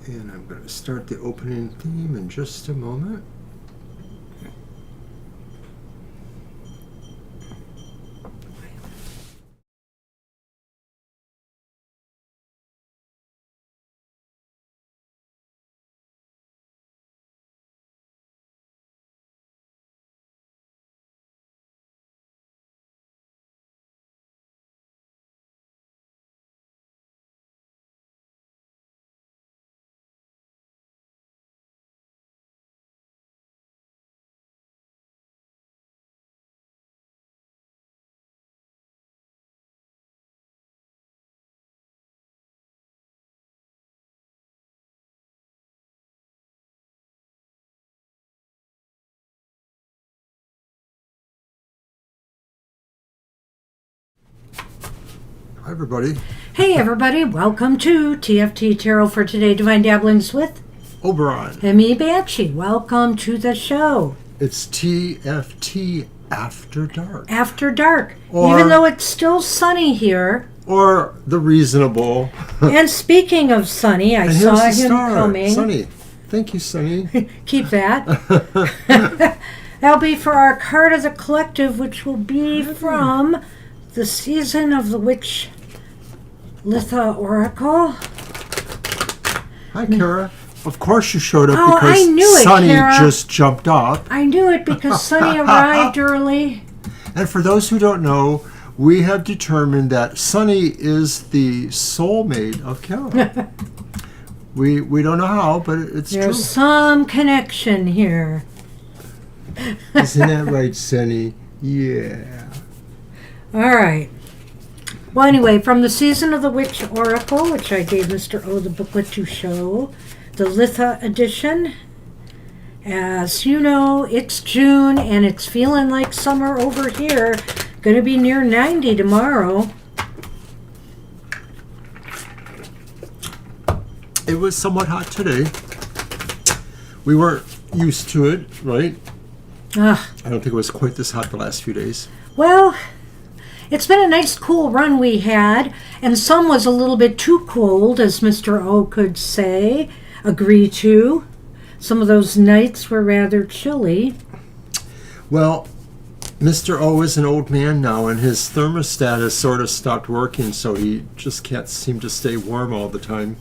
And I'm going to start the opening theme in just a moment. Hi, everybody. Hey, everybody. Welcome to TFT Tarot for Today Divine Dabblings with Oberon. and me, Banshee. Welcome to the show. It's TFT After Dark. After dark. Or- Even though it's still sunny here. Or the reasonable. And speaking of sunny, I And saw here's the him star. coming. Sunny. Thank you, Sunny. Keep that. That'll be for our card of the collective, which will be from the Season of the Witch Litha Oracle. Hi, Kara. Of course you showed up Oh, because I knew it, Sunny Kara. just jumped up. I knew it because Sunny arrived early. And for those who don't know, we have determined that Sunny is the soulmate of Kara. we don't know how, but it's There's true. some connection here. Isn't that right, Sunny? Yeah. All right. Well, anyway, from the Season of the Witch Oracle, which I gave Mr. O the booklet to show, the Litha edition. As you know, it's June, and it's feeling like summer over here. Going to be near 90 tomorrow. It was somewhat hot today. We weren't used to it, right? Ah, I don't think it was quite this hot the last few days. well, it's been a nice cool run we had, and some was a little bit too cold, as Mr. O could say, agree to. Some of those nights were rather chilly. Well, Mr. O is an old man now, and his thermostat has sort of stopped working, so he just can't seem to stay warm all the time.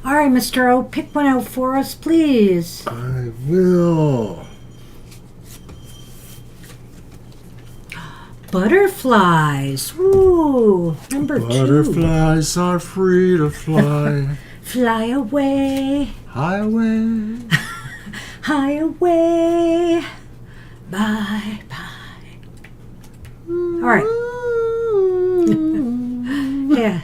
All right, Mr. O, pick one out for us, please. I will. Butterflies. Ooh, number 2. Butterflies are free to fly. Fly away, Highway. high away. Bye, bye. All right. Yeah.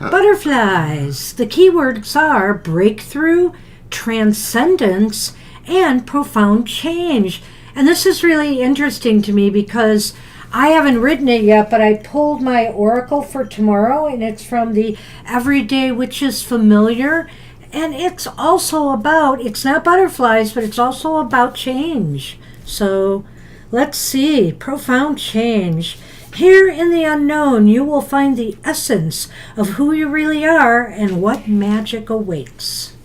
Butterflies. The keywords are breakthrough, transcendence, and profound change. And this is really interesting to me because I haven't written it yet, but I pulled my oracle for tomorrow, and it's from the Everyday Witch's Familiar. And it's also about, it's not butterflies, but it's also about change. So let's see. Profound change. Here in the unknown, you will find the essence of who you really are and what magic awaits.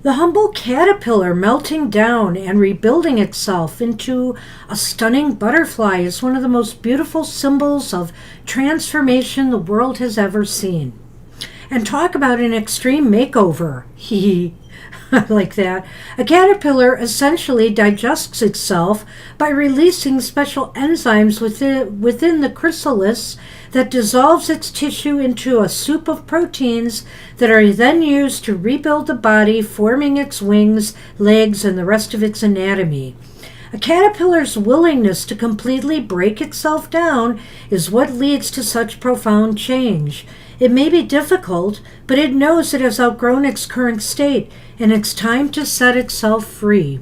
The humble caterpillar melting down and rebuilding itself into a stunning butterfly is one of the most beautiful symbols of transformation the world has ever seen. And talk about an extreme makeover. I like that. A caterpillar essentially digests itself by releasing special enzymes within the chrysalis that dissolves its tissue into a soup of proteins that are then used to rebuild the body, forming its wings, legs, and the rest of its anatomy. A caterpillar's willingness to completely break itself down is what leads to such profound change. It may be difficult, but it knows it has outgrown its current state, and it's time to set itself free.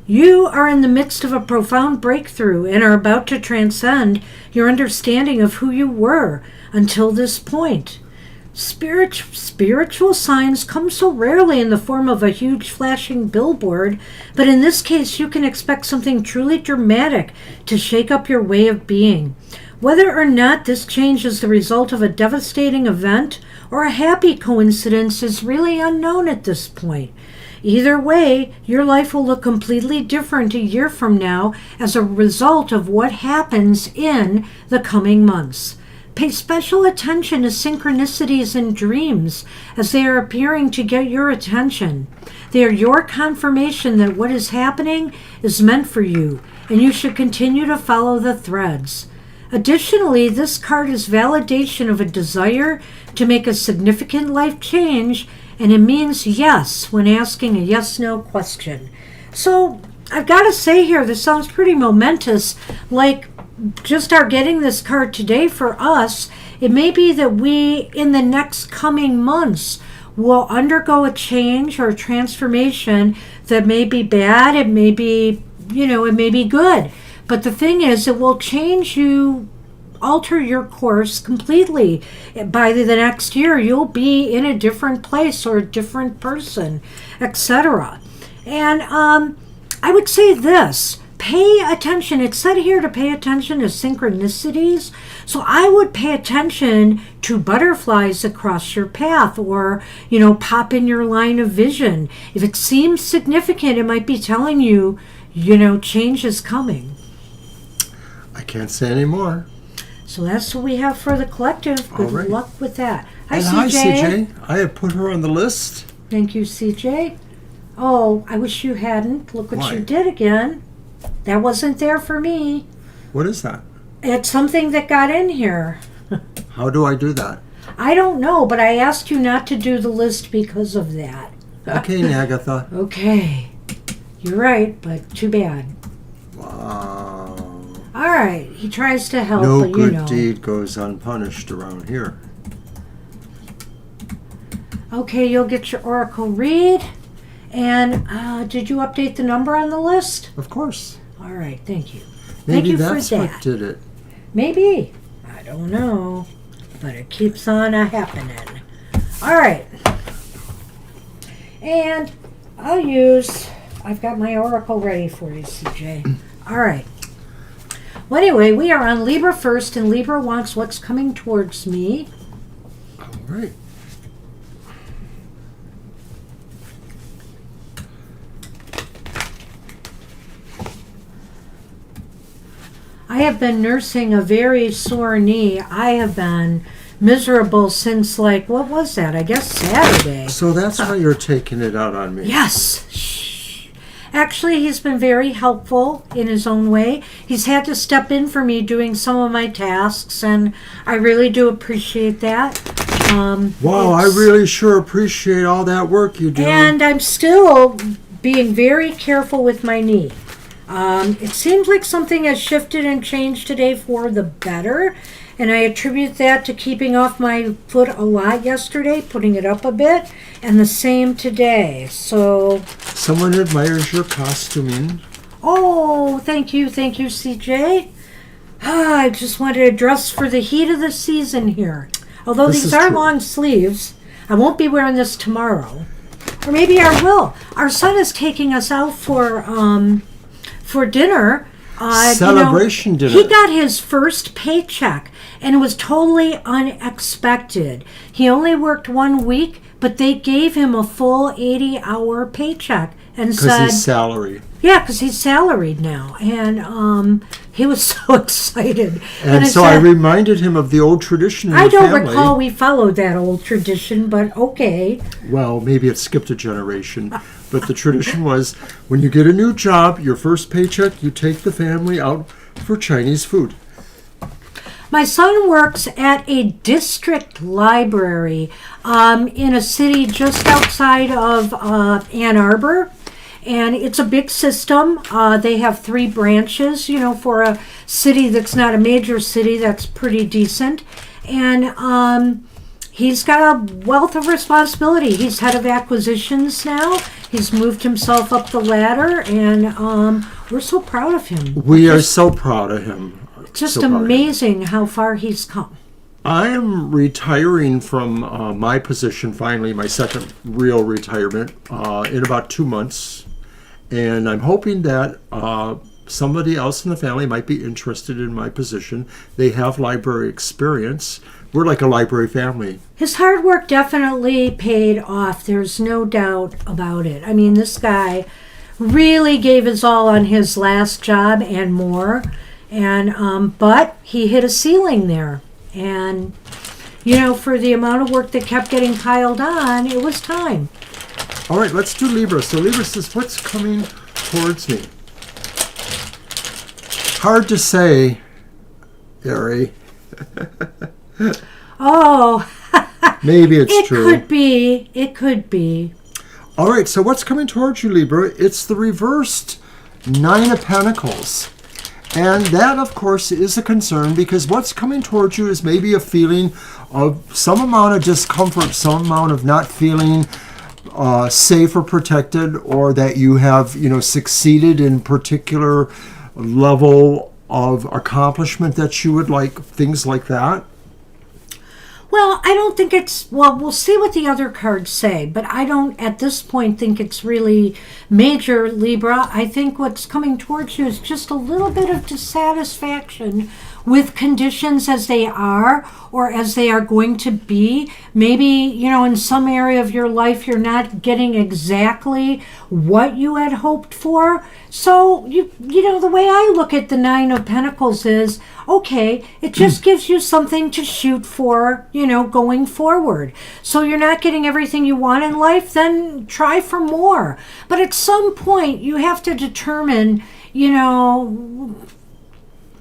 You are in the midst of a profound breakthrough and are about to transcend your understanding of who you were until this point. Spiritual signs come so rarely in the form of a huge flashing billboard, but in this case you can expect something truly dramatic to shake up your way of being. Whether or not this change is the result of a devastating event or a happy coincidence is really unknown at this point. Either way, your life will look completely different a year from now as a result of what happens in the coming months. Pay special attention to synchronicities and dreams as they are appearing to get your attention. They are your confirmation that what is happening is meant for you, and you should continue to follow the threads. Additionally, this card is validation of a desire to make a significant life change, and it means yes when asking a yes-no question. So, I've got to say here, this sounds pretty momentous, like just our getting this card today for us. It may be that we, in the next coming months, will undergo a change or a transformation that may be bad, it may be, it may be good. But the thing is, it will change you, alter your course completely. By the next year, you'll be in a different place or a different person, etc. And I would say this. Pay attention. It said here to pay attention to synchronicities. So I would pay attention to butterflies across your path or, pop in your line of vision. If it seems significant, it might be telling you, change is coming. I can't say any more. So that's what we have for the collective. Good right. luck with that. Hi, And CJ. hi, CJ. I have put her on the list. Thank you, CJ. Oh, I wish you hadn't. Look what Why? you did again. That wasn't there for me. What is that? It's something that got in here. How do I do that? I don't know, but I asked you not to do the list because of that. Okay, Nagatha. Okay. You're right, but too bad. Wow. All right. He tries to help, No but good deed goes unpunished around here. Okay, you'll get your oracle read. And did you update the number on the list? Of course. All right, thank you. Maybe Thank you that's for that. what did it. Maybe. I don't know. But it keeps on happening. All right. And I've got my oracle ready for you, CJ. All right. Well, anyway, we are on Libra first, and Libra wants what's coming towards me. All right. I have been nursing a very sore knee. I have been miserable since, what was that? I guess Saturday. So that's why you're taking it out on me. Yes. Shh. Actually, he's been very helpful in his own way. He's had to step in for me doing some of my tasks, and I really do appreciate that. Wow, I really sure appreciate all that work you do. And I'm still being very careful with my knee. It seems like something has shifted and changed today for the better, and I attribute that to keeping off my foot a lot yesterday, putting it up a bit, and the same today. So, Someone admires your costuming. oh, thank you, CJ. I just wanted to dress for the heat of the season here. Although This these is are true. long sleeves, I won't be wearing this tomorrow. Or maybe I will. Our son is taking us out for dinner. Celebration dinner. He got his first paycheck, and it was totally unexpected. He only worked 1 week, but they gave him a full 80-hour paycheck and Because said, he's salary. yeah, because he's salaried now. And he was so excited. And I so I said, reminded him of the old tradition in I the don't family. recall we followed that old tradition, but okay. Well, maybe it skipped a generation. But the tradition was, when you get a new job, your first paycheck, you take the family out for Chinese food. My son works at a district library in a city just outside of Ann Arbor. And it's a big system. They have 3 branches, for a city that's not a major city, that's pretty decent. And he's got a wealth of responsibility. He's head of acquisitions now. He's moved himself up the ladder, and we're so proud of him. We are so proud of him. Just So proud of him. amazing how far he's come. I am retiring from my position finally, my second real retirement, in about 2 months. And I'm hoping that somebody else in the family might be interested in my position. They have library experience. We're like a library family. His hard work definitely paid off. There's no doubt about it. I mean, this guy really gave his all on his last job and more. And but he hit a ceiling there. And, you know, for the amount of work that kept getting piled on, it was time. All right, let's do Libra. So Libra says, what's coming towards me? Hard to say, Ari. Oh, maybe it's true. It could be. It could be. All right, so what's coming towards you, Libra? It's the reversed Nine of Pentacles. And that, of course, is a concern because what's coming towards you is maybe a feeling of some amount of discomfort, some amount of not feeling safe or protected, or that you have, succeeded in particular level of accomplishment that you would like, things like that. Well, I don't think it's, well, we'll see what the other cards say, but I don't at this point think it's really major, Libra. I think what's coming towards you is just a little bit of dissatisfaction with conditions as they are or as they are going to be. Maybe, in some area of your life you're not getting exactly what you had hoped for. So, the way I look at the Nine of Pentacles is, okay, it just gives you something to shoot for, going forward. So you're not getting everything you want in life, then try for more. But at some point, you have to determine,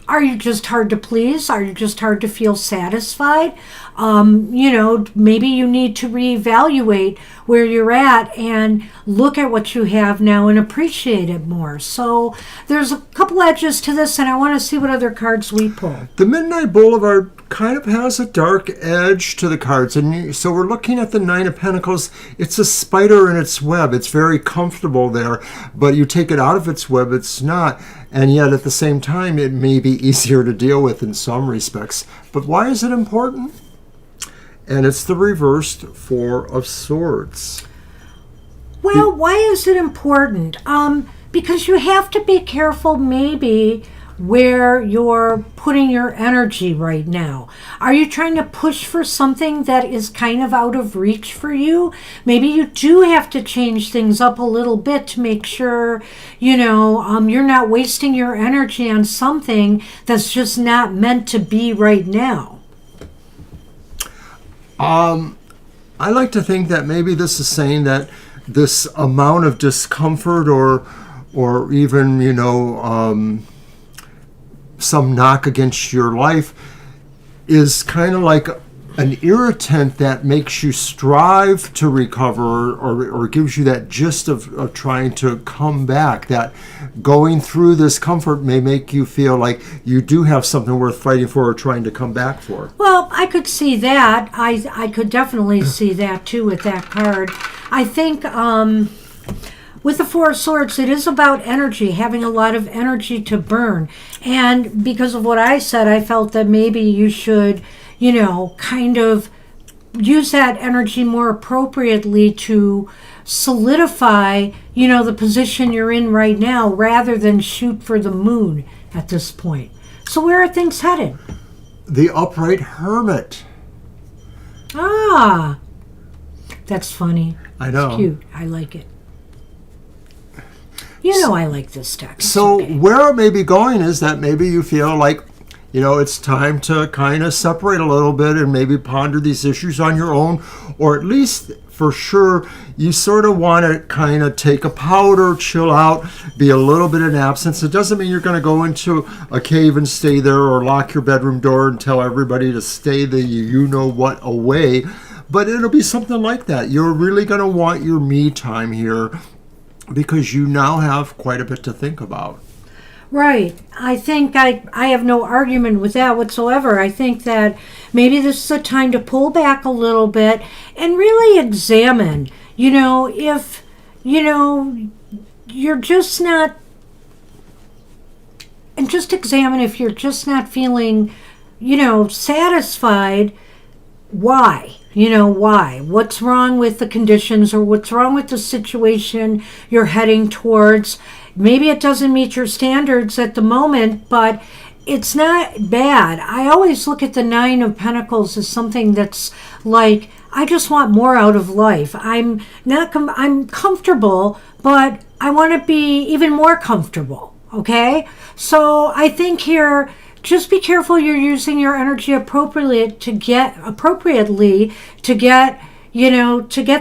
are you just hard to please? Are you just hard to feel satisfied? Maybe you need to reevaluate where you're at and look at what you have now and appreciate it more. So there's a couple edges to this, and I want to see what other cards we pull. The Midnight Boulevard kind of has a dark edge to the cards, and so we're looking at the Nine of Pentacles. It's a spider in its web. It's very comfortable there, but you take it out of its web, it's not. And yet at the same time, it may be easier to deal with in some respects. But why is it important? And it's the reversed Four of Swords. Well, why is it important? Because you have to be careful maybe where you're putting your energy right now. Are you trying to push for something that is kind of out of reach for you? Maybe you do have to change things up a little bit to make sure, you're not wasting your energy on something that's just not meant to be right now. I like to think that maybe this is saying that this amount of discomfort or even, some knock against your life is kind of like an irritant that makes you strive to recover or gives you that gist of trying to come back. That going through this comfort may make you feel like you do have something worth fighting for or trying to come back for. Well, I could see that. I could definitely see that too with that card. I think with the Four of Swords, it is about energy, having a lot of energy to burn. And because of what I said, I felt that maybe you should, kind of use that energy more appropriately to solidify, the position you're in right now rather than shoot for the moon at this point. So where are things headed? The Upright Hermit. Ah, that's funny. I know. It's cute. I like it. I like this text. So where it may be going is that maybe you feel like, it's time to kind of separate a little bit and maybe ponder these issues on your own, or at least for sure you sort of want to kind of take a powder, chill out, be a little bit in absence. It doesn't mean you're going to go into a cave and stay there or lock your bedroom door and tell everybody to stay the you-know-what away, but it'll be something like that. You're really going to want your me time here because you now have quite a bit to think about. Right. I think I have no argument with that whatsoever. I think that maybe this is a time to pull back a little bit and really examine, if, you're just not, and just examine if you're just not feeling satisfied. Why? Why? What's wrong with the conditions, or what's wrong with the situation you're heading towards? Maybe it doesn't meet your standards at the moment, but it's not bad. I always look at the Nine of Pentacles as something that's like, I just want more out of life. I'm comfortable, but I want to be even more comfortable. Okay? So I think here, just be careful you're using your energy appropriately to get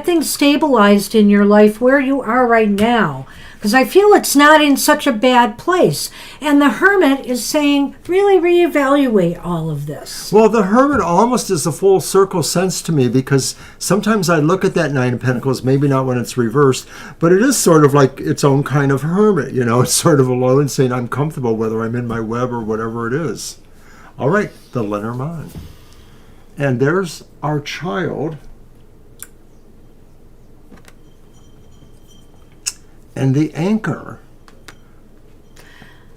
things stabilized in your life where you are right now. Because I feel it's not in such a bad place. And the Hermit is saying, really reevaluate all of this. Well, the Hermit almost is a full circle sense to me, because sometimes I look at that Nine of Pentacles, maybe not when it's reversed, but it is sort of like its own kind of hermit. It's sort of alone, saying I'm comfortable whether I'm in my web or whatever it is. All right, the Lenormand. And there's our child. And the Anchor.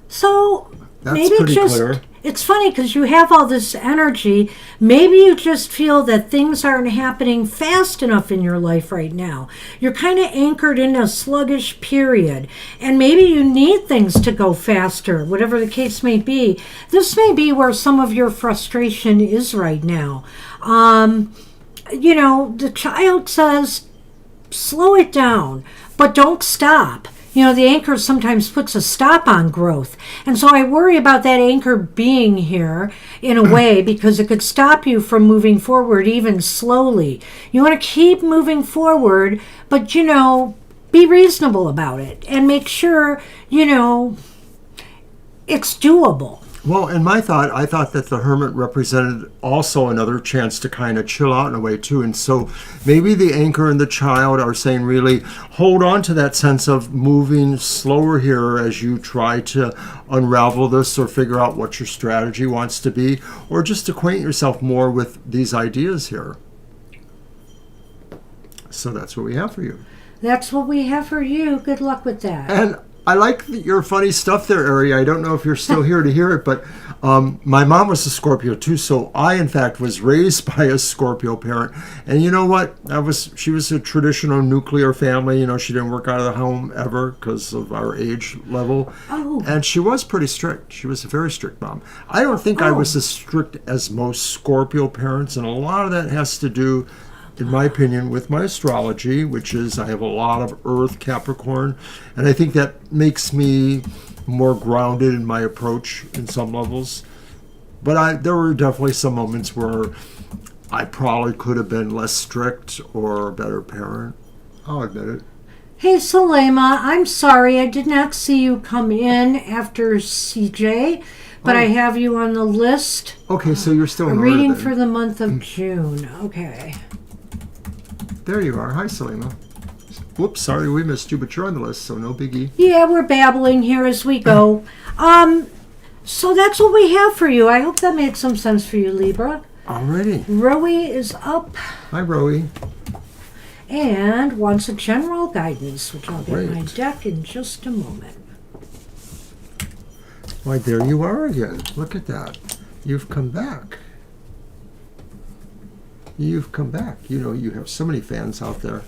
So that's maybe pretty clear. It's funny because you have all this energy. Maybe you just feel that things aren't happening fast enough in your life right now. You're kind of anchored in a sluggish period, and maybe you need things to go faster, whatever the case may be. This may be where some of your frustration is right now. The child says, slow it down, but don't stop. The anchor sometimes puts a stop on growth. And so I worry about that anchor being here in a way, because it could stop you from moving forward even slowly. You want to keep moving forward, but, be reasonable about it and make sure, it's doable. Well, in my thought, I thought that the Hermit represented also another chance to kind of chill out in a way too. And so maybe the Anchor and the child are saying, really hold on to that sense of moving slower here as you try to unravel this or figure out what your strategy wants to be, or just acquaint yourself more with these ideas here. So that's what we have for you. That's what we have for you. Good luck with that. And I like your funny stuff there, Ari. I don't know if you're still here to hear it, but my mom was a Scorpio too, so I, in fact, was raised by a Scorpio parent. And you know what? She was a traditional nuclear family. She didn't work out of the home ever because of our age level. Oh. And she was pretty strict. She was a very strict mom. I don't think I was as strict as most Scorpio parents, and a lot of that has to do, in my opinion, with my astrology, which is I have a lot of Earth Capricorn, and I think that makes me more grounded in my approach in some levels. But there were definitely some moments where I probably could have been less strict or a better parent. I'll admit it. Hey, Sulema, I'm sorry I did not see you come in after CJ, but I have you on the list. Okay, so you're still in order reading then. For the month of June. Okay. There you are. Hi, Selema. Whoops, sorry we missed you, but you're on the list, so no biggie. Yeah, we're babbling here as we go. So that's what we have for you. I hope that made some sense for you, Libra. Alrighty. Rowie is up. Hi, Rowie. And wants a general guidance, which I'll get Great. my deck in just a moment. Why, there you are again. Look at that. You've come back. You've come back. You have so many fans out there.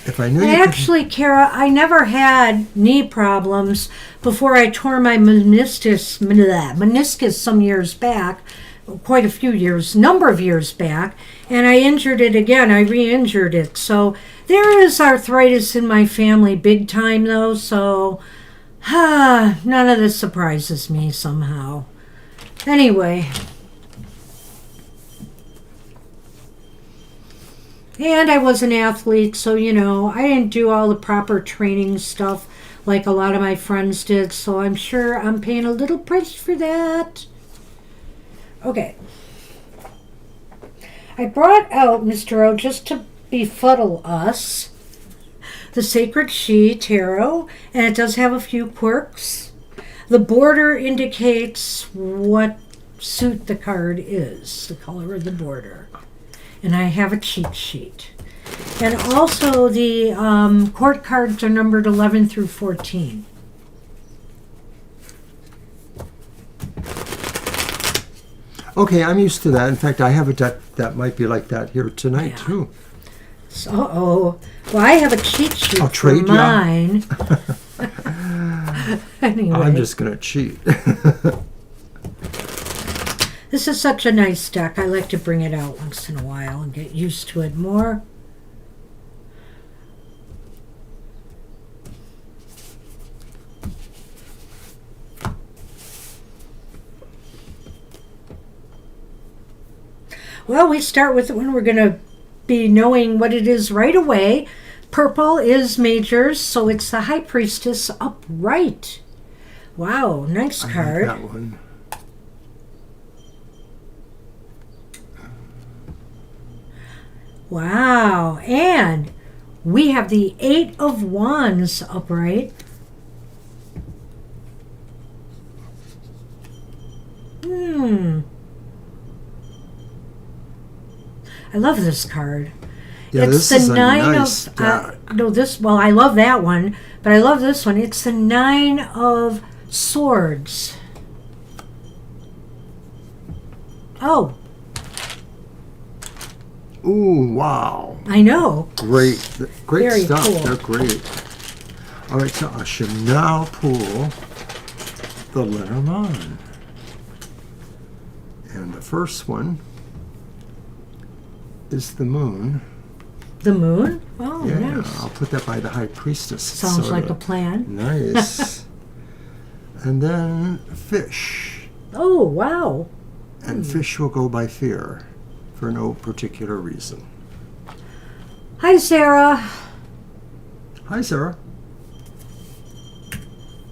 If I knew Actually, Kara, I never had knee problems before I tore my meniscus some years back, quite a few years, number of years back, and I injured it again. I re-injured it. So there is arthritis in my family big time, though, so none of this surprises me somehow. Anyway. And I was an athlete, so, I didn't do all the proper training stuff like a lot of my friends did, so I'm sure I'm paying a little price for that. Okay. I brought out, Mr. O, just to befuddle us, the Sacred She Tarot, and it does have a few quirks. The border indicates what suit the card is, the color of the border. And I have a cheat sheet. And also the court cards are numbered 11 through 14. Okay, I'm used to that. In fact, I have a deck that might be like that here tonight, Yeah. too. So, well, I have a cheat sheet I'll for trade ya. mine. Anyway, I'm just going to cheat. this is such a nice deck. I like to bring it out once in a while and get used to it more. Well, we start with when we're going to be knowing what it is right away. Purple is majors, so it's the High Priestess upright. Wow, nice I card. like that one. Wow, and we have the Eight of Wands upright. I love this card. Yeah, It's this the is a nine nice of deck. no, this, well, I love that one, but I love this one. It's the Nine of Swords. Oh, Ooh, wow. I know. Great Very stuff. cool. They're great. All right, so I should now pull the Lenormand. And the first one is the moon. The moon? Oh, Yeah, nice. I'll put that by the High Priestess. Sounds like a plan. Nice. And then fish. Oh, wow. And fish will go by fear for no particular reason. Hi, Sarah. Hi, Sarah.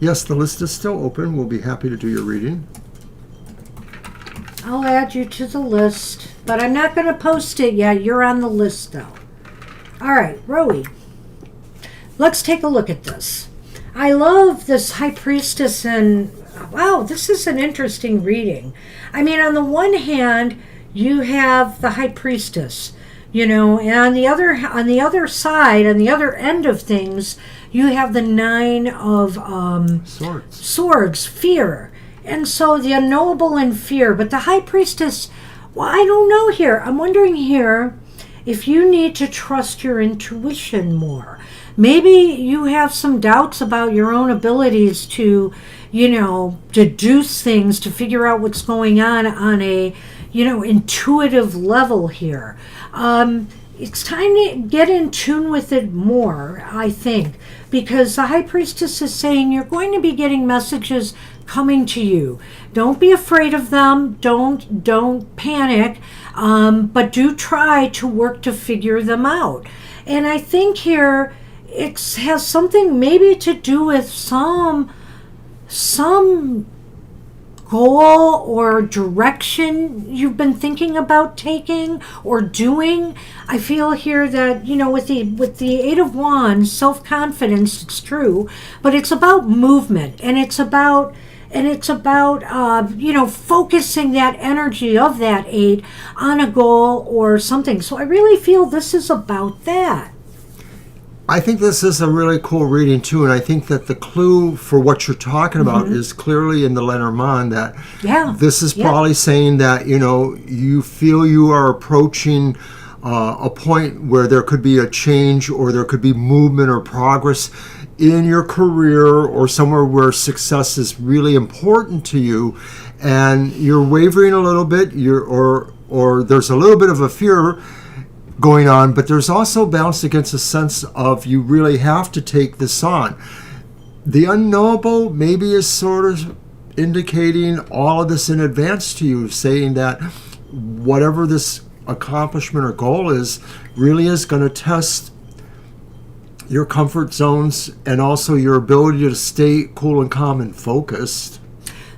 Yes, the list is still open. We'll be happy to do your reading. I'll add you to the list, but I'm not going to post it yet. You're on the list, though. All right, Rowie. Let's take a look at this. I love this High Priestess, and wow, this is an interesting reading. I mean, on the one hand, you have the High Priestess, you know, and on the other side, on the other end of things, you have the Nine of Swords, fear. And so the unknowable and fear. But the High Priestess, well, I don't know here. I'm wondering here if you need to trust your intuition more. Maybe you have some doubts about your own abilities to, you know, deduce things, to figure out what's going on a, you know, intuitive level here. It's time to get in tune with it more, I think, because the High Priestess is saying you're going to be getting messages coming to you. Don't be afraid of them. Don't panic, but do try to work to figure them out. And I think here it has something maybe to do with some goal or direction you've been thinking about taking or doing. I feel here that, you know, with the Eight of Wands, self-confidence, it's true, but it's about movement, and it's about you know, focusing that energy of that eight on a goal or something. So I really feel this is about that. I think this is a really cool reading too, and I think that the clue for what you're talking about is clearly in the Lenormand. That this is probably saying that, you know, you feel you are approaching a point where there could be a change, or there could be movement or progress in your career, or somewhere where success is really important to you, and you're wavering a little bit, or there's a little bit of a fear going on, but there's also balanced against a sense of you really have to take this on. The unknowable maybe is sort of indicating all of this in advance to you, saying that whatever this accomplishment or goal is really is going to test your comfort zones and also your ability to stay cool and calm and focused.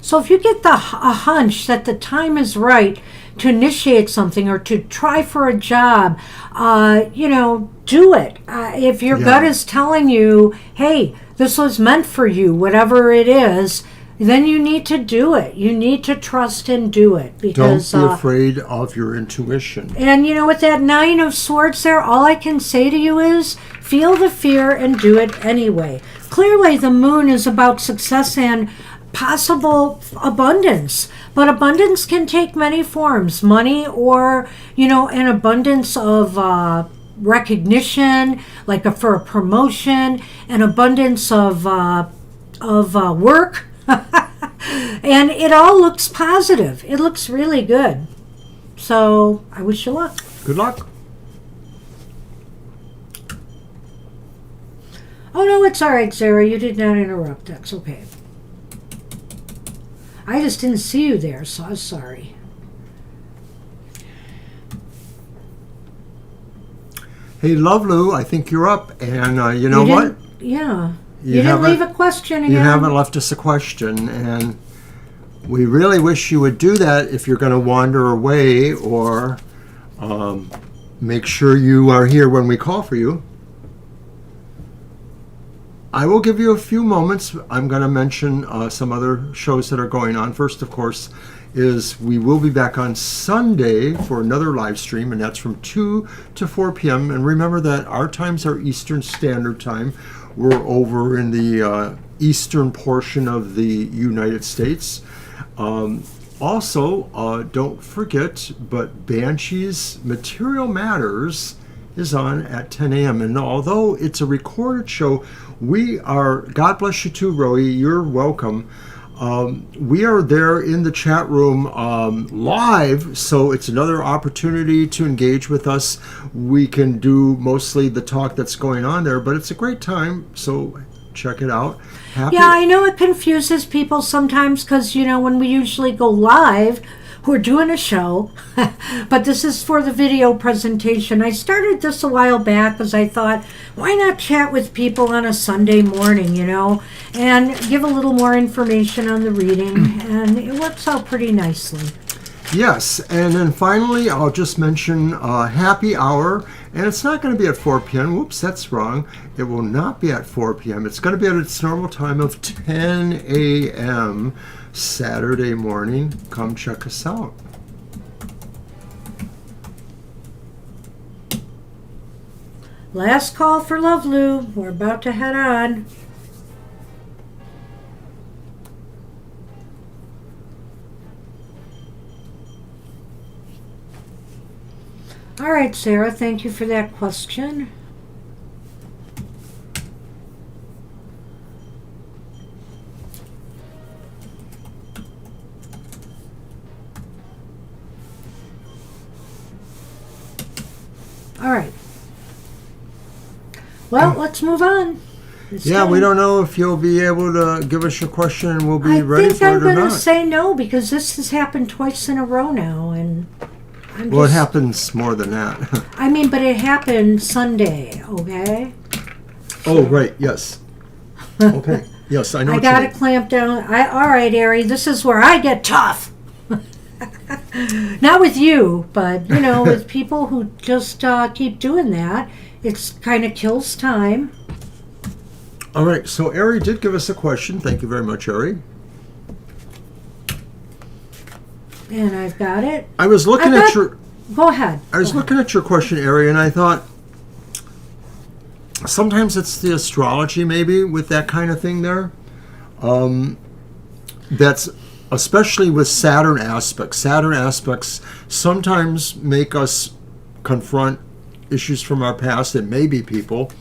So if you get a hunch that the time is right to initiate something or to try for a job, you know, do it. If your gut is telling you, hey, this was meant for you, whatever it is, then you need to do it. You need to trust and do it. Because don't be afraid of your intuition. And, you know, with that Nine of Swords there, all I can say to you is feel the fear and do it anyway. Clearly, the moon is about success and possible abundance. But abundance can take many forms. Money, or, an abundance of recognition, like for a promotion, an abundance of work. And it all looks positive. It looks really good. So I wish you luck. Good luck. Oh, no, it's all right, Sarah. You did not interrupt. That's okay. I just didn't see you there, so I'm sorry. Hey, Lovelu, I think you're up. And you know what? Yeah. You didn't leave a question again. You haven't left us a question. And we really wish you would do that if you're going to wander away, or make sure you are here when we call for you. I will give you a few moments. I'm going to mention some other shows that are going on. First, of course, is we will be back on Sunday for another live stream, and that's from 2 to 4 p.m. And remember that our times are Eastern Standard Time. We're over in the eastern portion of the United States. Also, don't forget, but Banshee's Material Matters is on at 10 a.m. And although it's a recorded show, we are, God bless you too, Roy, you're welcome. We are there in the chat room live, so it's another opportunity to engage with us. We can do mostly the talk that's going on there, but it's a great time, so check it out. Yeah, I know it confuses people sometimes because, when we usually go live, we're doing a show, but this is for the video presentation. I started this a while back because I thought, why not chat with people on a Sunday morning, and give a little more information on the reading, and it works out pretty nicely. Yes, and then finally, I'll just mention happy hour, and it's not going to be at 4 p.m. Whoops, that's wrong. It will not be at 4 p.m. It's going to be at its normal time of 10 a.m. Saturday morning. Come check us out. Last call for Lovelu. We're about to head on. All right, Sarah, thank you for that question. All right. Well, let's move on. Yeah, we don't know if you'll be able to give us your question and we'll be ready for it or not. I think I'm going to say no, because this has happened twice in a row now, and it happens more than that. But it happened Sunday, okay? Oh, right, yes. Okay, yes, I know. I got to clamp down. All right, Ari, this is where I get tough. Not with you, but, with people who just keep doing that. It kind of kills time. All right, so Ari did give us a question. Thank you very much, Ari. And I've got it. I was looking at your... Go ahead. I was looking at your question, Ari, and I thought sometimes it's the astrology maybe with that kind of thing there. That's especially with Saturn aspects. Saturn aspects sometimes make us confront issues from our past. It may be people.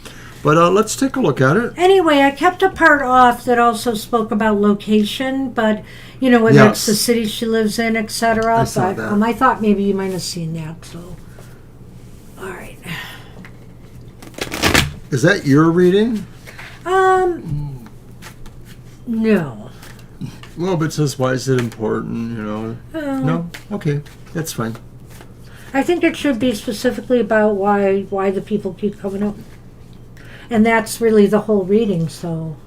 But let's take a look at it. Anyway, I kept a part off that also spoke about location, but, whether it's the city she lives in, etc. I saw that. I thought maybe you might have seen that, so. All right. Is that your reading? No. Well, but it says, why is it important, No? Okay, that's fine. I think it should be specifically about why the people keep coming up. And that's really the whole reading, so.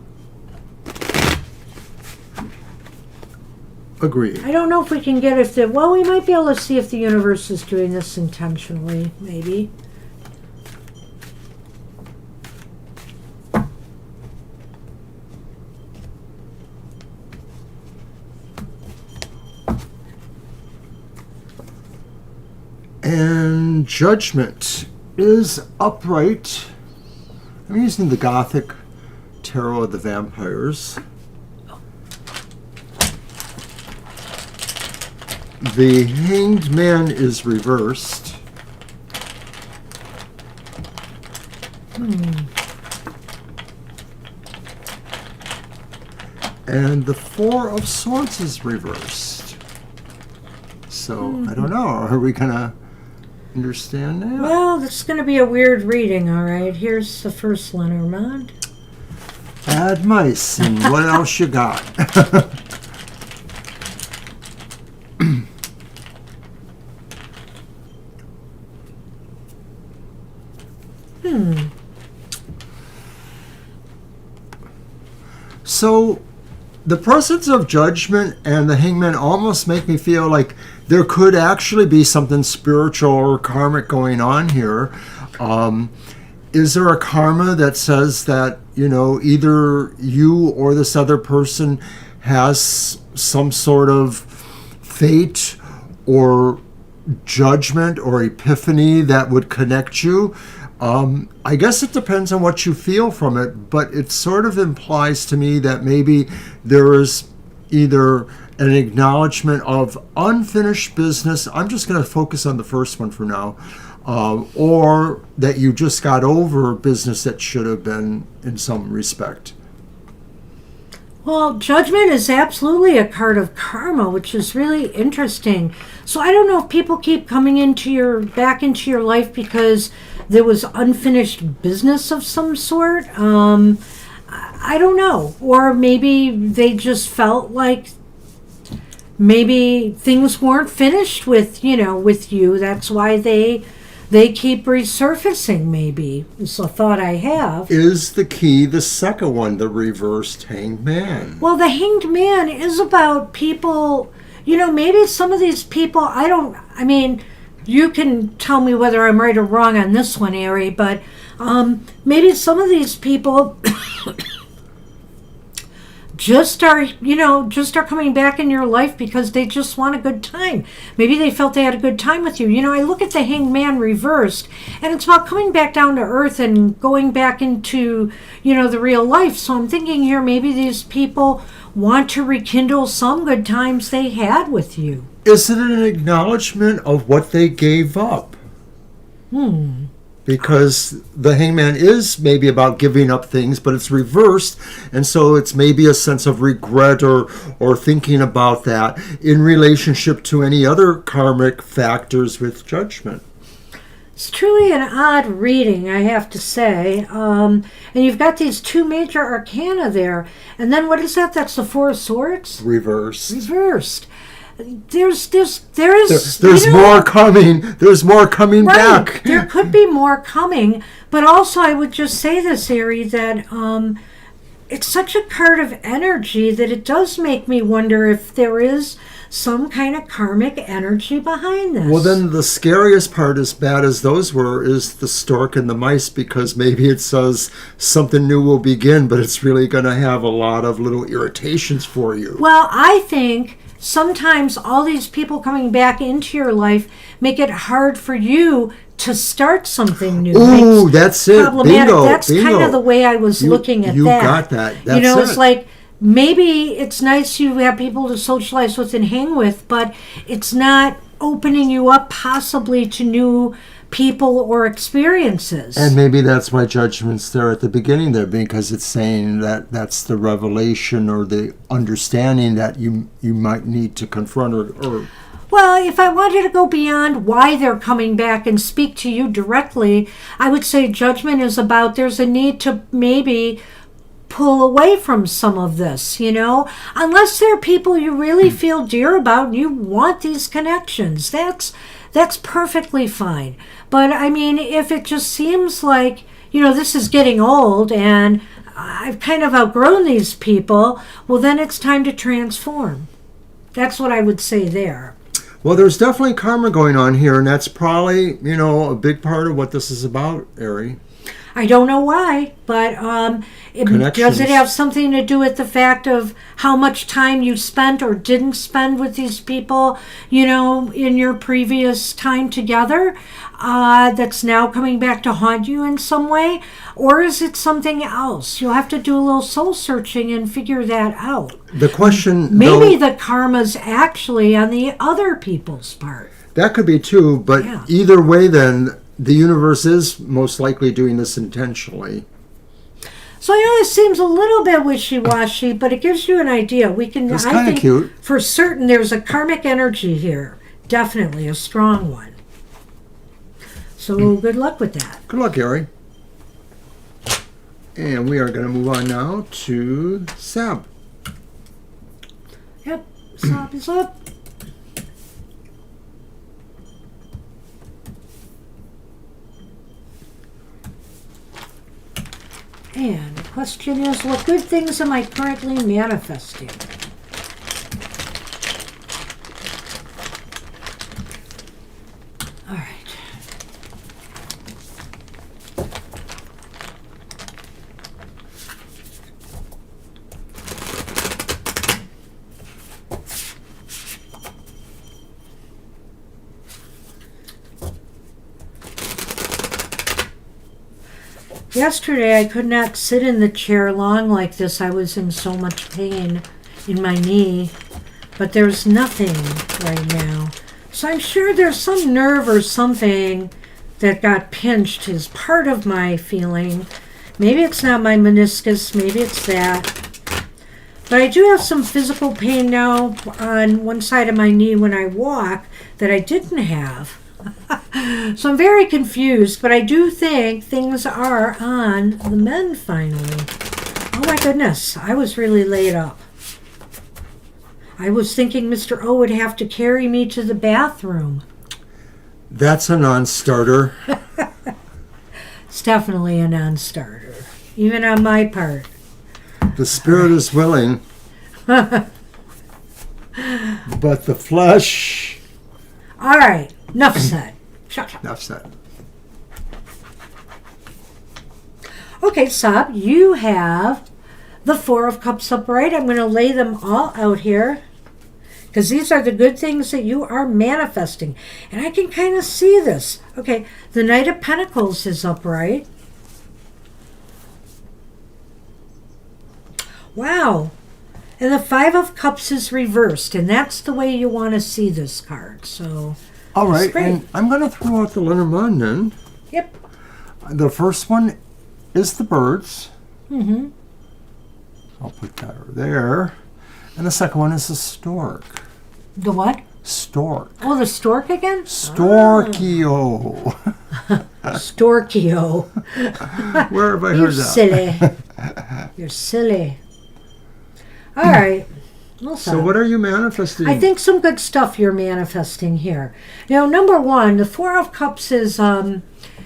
Agreed. I don't know if we can get we might be able to see if the universe is doing this intentionally, maybe. And judgment is upright. I'm using the Gothic Tarot of the Vampires. The Hanged Man is reversed. And the Four of Swords is reversed. So, I don't know. Are we going to understand that? Well, this is going to be a weird reading, all right. Here's the first Lenormand. Add mice. And what else you got? So, the presence of Judgment and the Hangman almost make me feel like there could actually be something spiritual or karmic going on here. Is there a karma that says that, either you or this other person has some sort of fate or judgment or epiphany that would connect you? I guess it depends on what you feel from it, but it sort of implies to me that maybe there is either an acknowledgement of unfinished business. I'm just going to focus on the first one for now. Or that you just got over business that should have been in some respect. Well, Judgment is absolutely a card of karma, which is really interesting. So I don't know if people keep coming back into your life because there was unfinished business of some sort. I don't know. Or maybe they just felt like maybe things weren't finished with you. That's why they keep resurfacing, maybe. It's a thought I have. Is the key the second one, the reversed Hanged Man? Well, the Hanged Man is about people, maybe some of these people, you can tell me whether I'm right or wrong on this one, Ari, but maybe some of these people just are coming back in your life because they just want a good time. Maybe they felt they had a good time with you. I look at the Hanged Man reversed, and it's about coming back down to earth and going back into, the real life. So I'm thinking here, maybe these people want to rekindle some good times they had with you. Is it an acknowledgement of what they gave up? Because the Hangman is maybe about giving up things, but it's reversed, and so it's maybe a sense of regret or thinking about that in relationship to any other karmic factors with Judgment. It's truly an odd reading, I have to say. And you've got these two major arcana there, and then what is that? That's the Four of Swords? Reversed. There's more coming. There's more coming right, back. There could be more coming, but also I would just say this, Ari, that it's such a card of energy that it does make me wonder if there is some kind of karmic energy behind this. Well, then the scariest part, as bad as those were, is the stork and the mice, because maybe it says something new will begin, but it's really going to have a lot of little irritations for you. Well, I think sometimes all these people coming back into your life make it hard for you to start something new. Ooh, that's it. Bingo. That's kind of the way I was looking at that. You got that. That's it. It's like maybe it's nice you have people to socialize with and hang with, but it's not opening you up possibly to new people or experiences. And maybe that's why Judgment's there at the beginning there, because it's saying that that's the revelation or the understanding that you might need to confront or Well, if I wanted to go beyond why they're coming back and speak to you directly, I would say Judgment is about there's a need to maybe pull away from some of this, unless they're people you really feel dear about and you want these connections. That's perfectly fine. But if it just seems like, this is getting old and I've kind of outgrown these people, well, then it's time to transform. That's what I would say there. Well, there's definitely karma going on here, and that's probably, a big part of what this is about, Ari. I don't know why, but does it have something to do with the fact of how much time you spent or didn't spend with these people, in your previous time together? that's now coming back to haunt you in some way? Or is it something else? You'll have to do a little soul searching and figure that out. The question... Maybe the karma's actually on the other people's part. That could be too, but either way then, the universe is most likely doing this intentionally. So I know it seems a little bit wishy-washy, but it gives you an idea. We can. It's kind of cute. For certain, there's a karmic energy here. Definitely a strong one. So good luck with that. Good luck, Gary. And we are going to move on now to Sab. Yep, Sab is up. And the question is, what good things am I currently manifesting? All right. Yesterday, I could not sit in the chair long like this. I was in so much pain in my knee, but there's nothing right now. So I'm sure there's some nerve or something that got pinched is part of my feeling. Maybe it's not my meniscus, maybe it's that. But I do have some physical pain now on one side of my knee when I walk that I didn't have. So I'm very confused, but I do think things are on the mend finally. Oh my goodness, I was really laid up. I was thinking Mr. O would have to carry me to the bathroom. That's a non-starter. It's definitely a non-starter, even on my part. The spirit is willing, but the flesh... All right, enough said. Shut up. Enough said. Okay, Sab, you have the Four of Cups upright. I'm going to lay them all out here because these are the good things that you are manifesting. And I can kind of see this. Okay, the Knight of Pentacles is upright. Wow. And the Five of Cups is reversed. And that's the way you want to see this card. So, all right, and I'm going to throw out the Lenormand then. Yep. The first one is the birds. Mm-hmm. I'll put that over there. And the second one is the stork. The what? Stork. Oh, the stork again? Storkio. Storkio. Where have I heard You're that? Silly. You're silly. All right. Well, so what are you manifesting? I think some good stuff you're manifesting here. Now, number one, the Four of Cups is,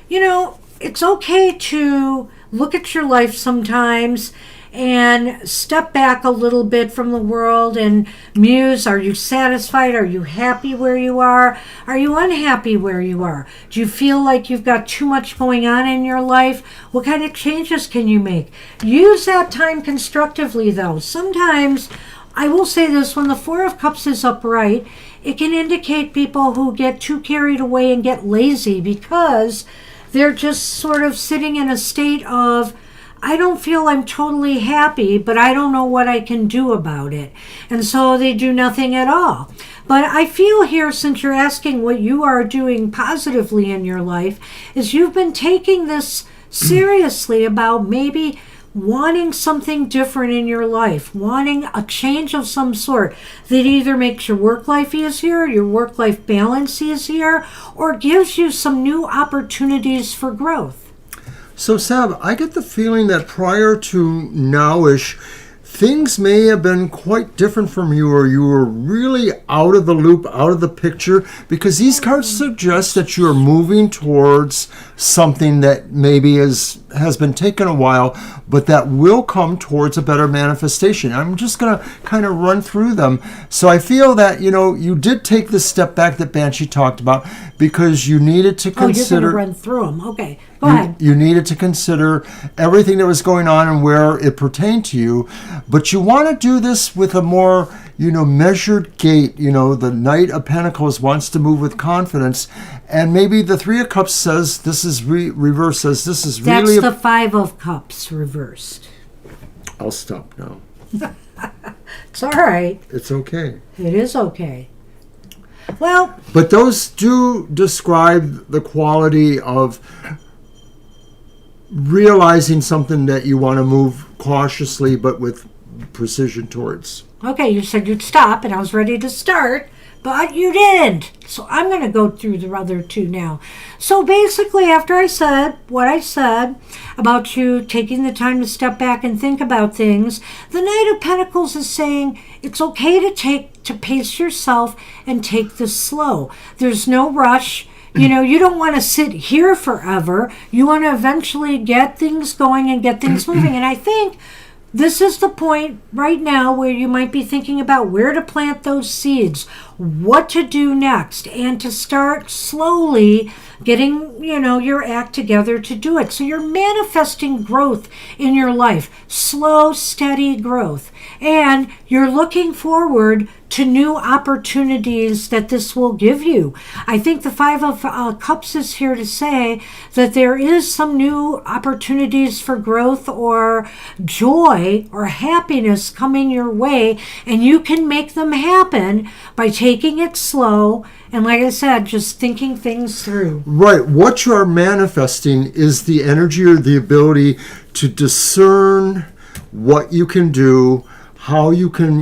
it's okay to look at your life sometimes and step back a little bit from the world and muse. Are you satisfied? Are you happy where you are? Are you unhappy where you are? Do you feel like you've got too much going on in your life? What kind of changes can you make? Use that time constructively, though. Sometimes, I will say this, when the Four of Cups is upright, it can indicate people who get too carried away and get lazy because they're just sort of sitting in a state of, I don't feel I'm totally happy, but I don't know what I can do about it. And so they do nothing at all. But I feel here, since you're asking what you are doing positively in your life, is you've been taking this seriously about maybe wanting something different in your life, wanting a change of some sort that either makes your work life easier, your work-life balance easier, or gives you some new opportunities for growth. So, Sab, I get the feeling that prior to now-ish, things may have been quite different from you, or you were really out of the loop, out of the picture, because these cards suggest that you're moving towards something that maybe has been taken a while, but that will come towards a better manifestation. I'm just going to kind of run through them. So I feel that, you did take the step back that Banshee talked about because you needed to consider... Oh, you're going to run through them. Okay. Go ahead. You needed to consider everything that was going on and where it pertained to you, but you want to do this with a more, measured gait. The Knight of Pentacles wants to move with confidence, and maybe the Three of Cups says this is reversed, says this is really... That's the Five of Cups reversed. I'll stop now. It's all right. It's okay. It is okay. Well... But those do describe the quality of realizing something that you want to move cautiously but with precision towards. Okay, you said you'd stop, and I was ready to start, but you didn't. So I'm going to go through the other two now. So basically, after I said what I said about you taking the time to step back and think about things, the Knight of Pentacles is saying it's okay to pace yourself and take this slow. There's no rush. You don't want to sit here forever. You want to eventually get things going and get things moving. And I think this is the point right now where you might be thinking about where to plant those seeds, what to do next, and to start slowly getting, your act together to do it. So you're manifesting growth in your life, slow, steady growth. And you're looking forward to new opportunities that this will give you. I think the Five of Cups is here to say that there is some new opportunities for growth or joy or happiness coming your way, and you can make them happen by taking it slow and, like I said, just thinking things through. Right. What you are manifesting is the energy or the ability to discern what you can do, how you can,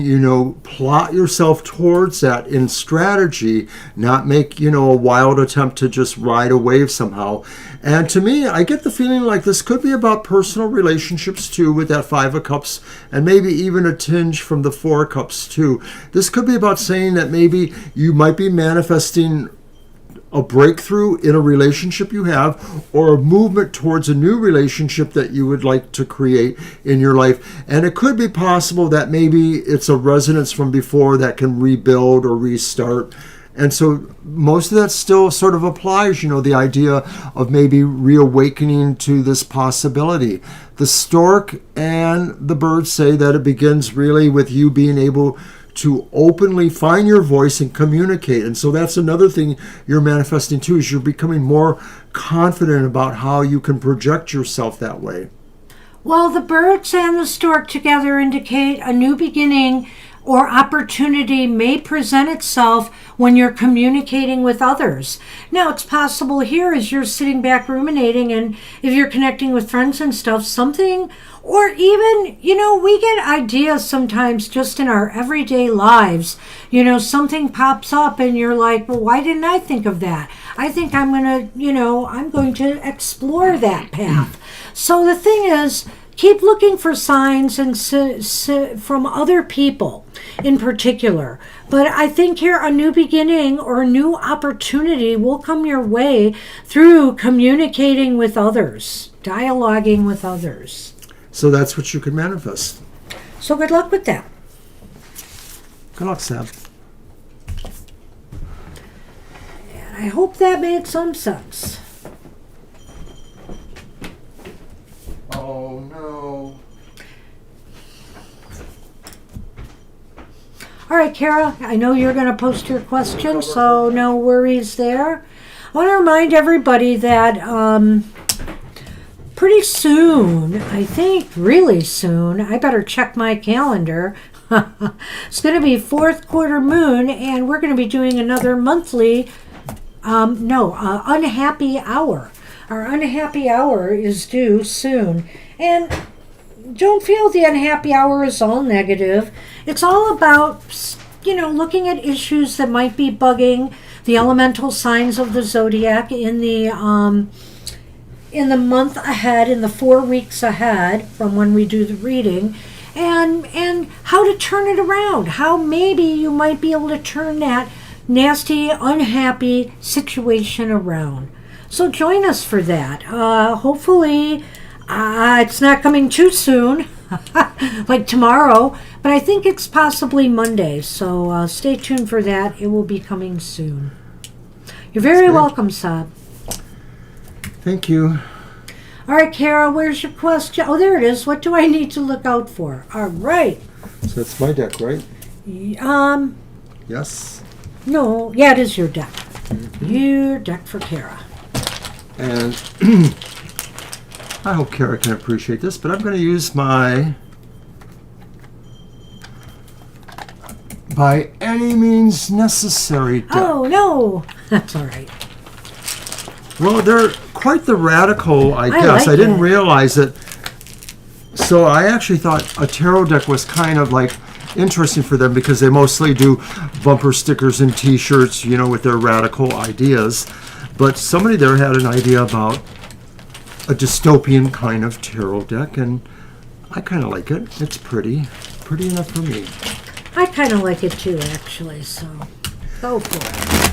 plot yourself towards that in strategy, not make, a wild attempt to just ride a wave somehow. And to me, I get the feeling like this could be about personal relationships too, with that Five of Cups, and maybe even a tinge from the Four of Cups too. This could be about saying that maybe you might be manifesting a breakthrough in a relationship you have, or a movement towards a new relationship that you would like to create in your life. And it could be possible that maybe it's a resonance from before that can rebuild or restart. And so most of that still sort of applies, the idea of maybe reawakening to this possibility. The stork and the bird say that it begins really with you being able to openly find your voice and communicate. And so that's another thing you're manifesting too, is you're becoming more confident about how you can project yourself that way. Well, the birds and the stork together indicate a new beginning or opportunity may present itself when you're communicating with others. Now, it's possible here as you're sitting back ruminating, and if you're connecting with friends and stuff, something, or even, we get ideas sometimes just in our everyday lives. Something pops up and you're like, well, why didn't I think of that? I think I'm going to explore that path. So the thing is, keep looking for signs and from other people in particular. But I think here a new beginning or a new opportunity will come your way through communicating with others, dialoguing with others. So that's what you can manifest. So good luck with that. Good luck, Sab. And I hope that made some sense. Oh, no. All right, Kara, I know you're going to post your question, so no worries there. I want to remind everybody that pretty soon, I think really soon, I better check my calendar. It's going to be fourth quarter moon, and we're going to be doing another monthly, unhappy hour. Our unhappy hour is due soon. And don't feel the unhappy hour is all negative. It's all about, looking at issues that might be bugging the elemental signs of the zodiac in the month ahead, in the 4 weeks ahead from when we do the reading, and how to turn it around. How maybe you might be able to turn that nasty, unhappy situation around. So join us for that. Hopefully, it's not coming too soon, like tomorrow, but I think it's possibly Monday. So stay tuned for that. It will be coming soon. You're very welcome, Sab. Thank you. All right, Kara, where's your question? Oh, there it is. What do I need to look out for? All right. So that's my deck, right? Yes. No. Yeah, it is your deck. Your deck for Kara. And I hope Kara can appreciate this, but I'm going to use my By Any Means Necessary deck. Oh, no. That's all right. Well, they're quite the radical, I guess. like I didn't it. realize it. So I actually thought a tarot deck was kind of like interesting for them because they mostly do bumper stickers and t-shirts, you know, with their radical ideas. But somebody there had an idea about a dystopian kind of tarot deck, and I kind of like it. It's pretty enough for me. I kind of like it too, actually, so go for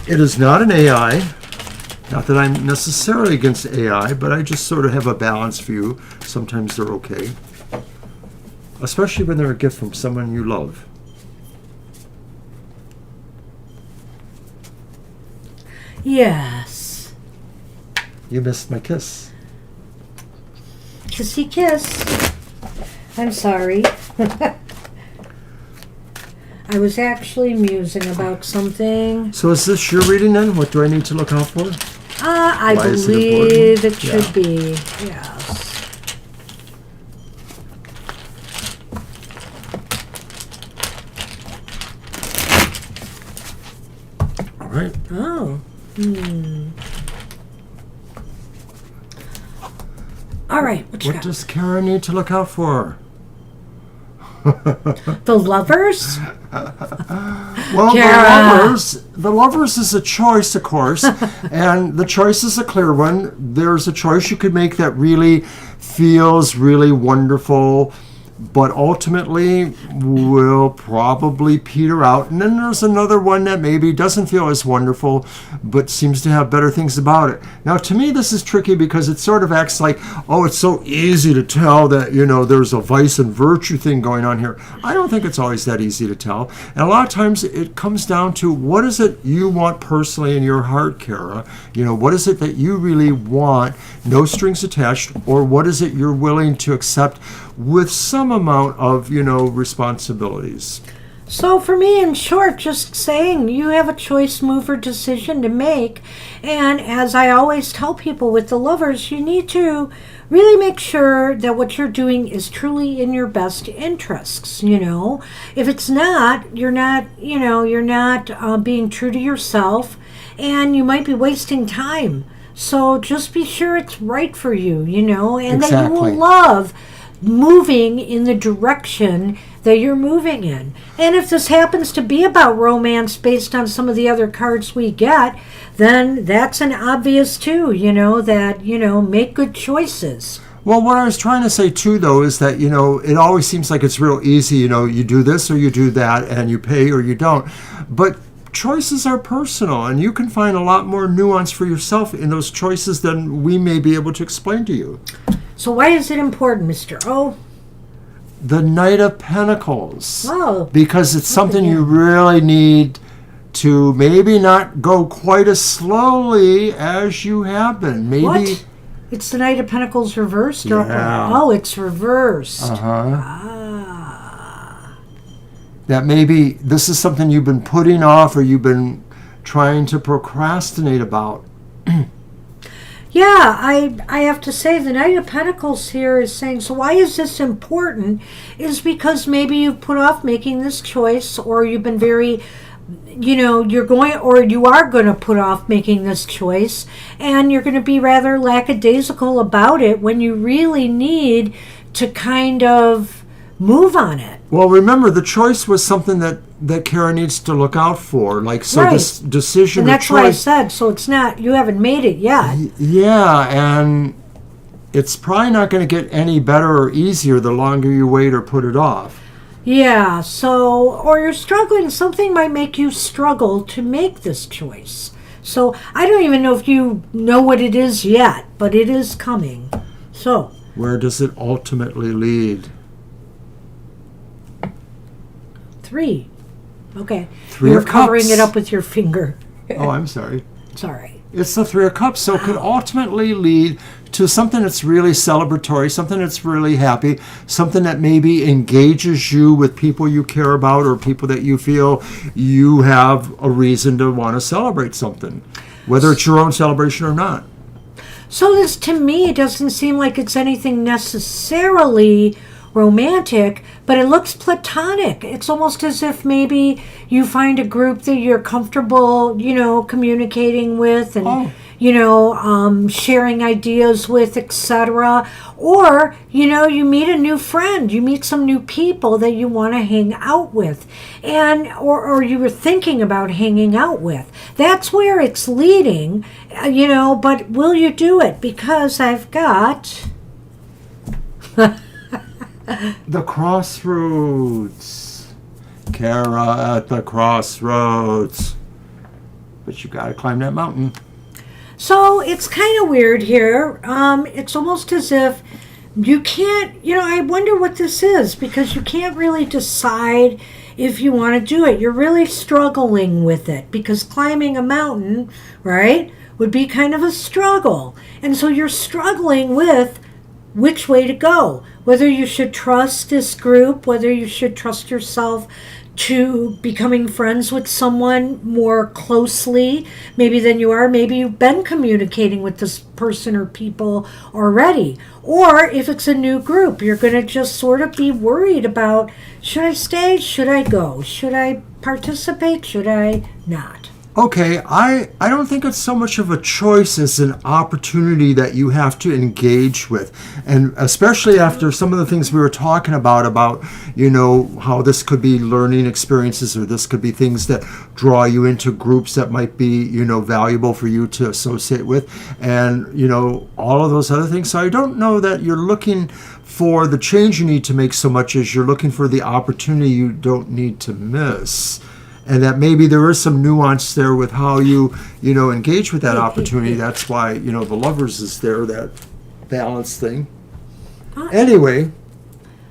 it. It is not an AI. Not that I'm necessarily against AI, but I just sort of have a balanced view. Sometimes they're okay. Especially when they're a gift from someone you love. Yes. You missed my kiss. Kissy kiss. I'm sorry. I was actually musing about something. So is this your reading then? What do I need to look out for? I Why is it believe important? it should Yeah. be. Yes. All right. Oh. All right. What you What got? does Kara need to look out for? The lovers? Well, Kara. the lovers is a choice, of course, and the choice is a clear one. There's a choice you could make that really feels really wonderful, but ultimately will probably peter out. And then there's another one that maybe doesn't feel as wonderful, but seems to have better things about it. Now, to me, this is tricky because it sort of acts like, oh, it's so easy to tell that, you know, there's a vice and virtue thing going on here. I don't think it's always that easy to tell. And a lot of times it comes down to what is it you want personally in your heart, Kara? You know, what is it that you really want, no strings attached, or what is it you're willing to accept with some amount of, you know, responsibilities? So for me, in short, just saying you have a choice, move, or decision to make. And as I always tell people with the lovers, you need to really make sure that what you're doing is truly in your best interests. You know, if it's not, you're not, you know, you're not being true to yourself, and you might be wasting time. So just be sure it's right for you, you know, and that you will Exactly. love moving in the direction that you're moving in. And if this happens to be about romance based on some of the other cards we get, then that's an obvious too, you know, that, you know, make good choices. Well, what I was trying to say too, though, is that, you know, it always seems like it's real easy, you know, you do this or you do that and you pay or you don't. But choices are personal, and you can find a lot more nuance for yourself in those choices than we may be able to explain to you. So why is it important, Mr. O? The Knight of Pentacles. Oh. Because it's something yeah. you really need to maybe not go quite as slowly as you have been. Maybe. What? It's the Knight of Pentacles reversed? Yeah. Oh, it's reversed. That maybe this is something you've been putting off or you've been trying to procrastinate about. Yeah, I have to say the Knight of Pentacles here is saying, so why is this important? Is because maybe you've put off making this choice, or you've been very, you know, you are going to put off making this choice, and you're going to be rather lackadaisical about it when you really need to kind of move on it. Well, remember, the choice was something that Kara needs to look out for. Like, so Right. this decision And or that's why I choice. said, so it's not, you haven't made it yet. Yeah, and it's probably not going to get any better or easier the longer you wait or put it off. Yeah, so, or you're struggling, something might make you struggle to make this choice. So I don't even know if you know what it is yet, but it is coming. So. Where does it ultimately lead? 3. Okay. Three You were of covering Cups. it up with your finger. Oh, I'm sorry. It's all right. It's the Three of Cups, so it could ultimately lead to something that's really celebratory, something that's really happy, something that maybe engages you with people you care about or people that you feel you have a reason to want to celebrate something, whether it's your own celebration or not. So this, to me, doesn't seem like it's anything necessarily romantic, but it looks platonic. It's almost as if maybe you find a group that you're comfortable, communicating with and, sharing ideas with, etc. Or, you meet a new friend, you meet some new people that you want to hang out with, and or you were thinking about hanging out with. That's where it's leading, but will you do it? Because I've got... The crossroads. Kara at the crossroads. But you gotta climb that mountain. So it's kind of weird here. It's almost as if you can't, I wonder what this is, because you can't really decide if you want to do it. You're really struggling with it, because climbing a mountain, right, would be kind of a struggle. And so you're struggling with which way to go, whether you should trust this group, whether you should trust yourself to becoming friends with someone more closely maybe than you are. Maybe you've been communicating with this person or people already. Or if it's a new group, you're going to just sort of be worried about, should I stay? Should I go? Should I participate? Should I not? Okay, I don't think it's so much of a choice as an opportunity that you have to engage with. And especially after some of the things we were talking about, how this could be learning experiences, or this could be things that draw you into groups that might be, valuable for you to associate with, and, all of those other things. So I don't know that you're looking for the change you need to make so much as you're looking for the opportunity you don't need to miss. And that maybe there is some nuance there with how you, engage with that opportunity. That's why, the Lovers is there, that balance thing. Anyway,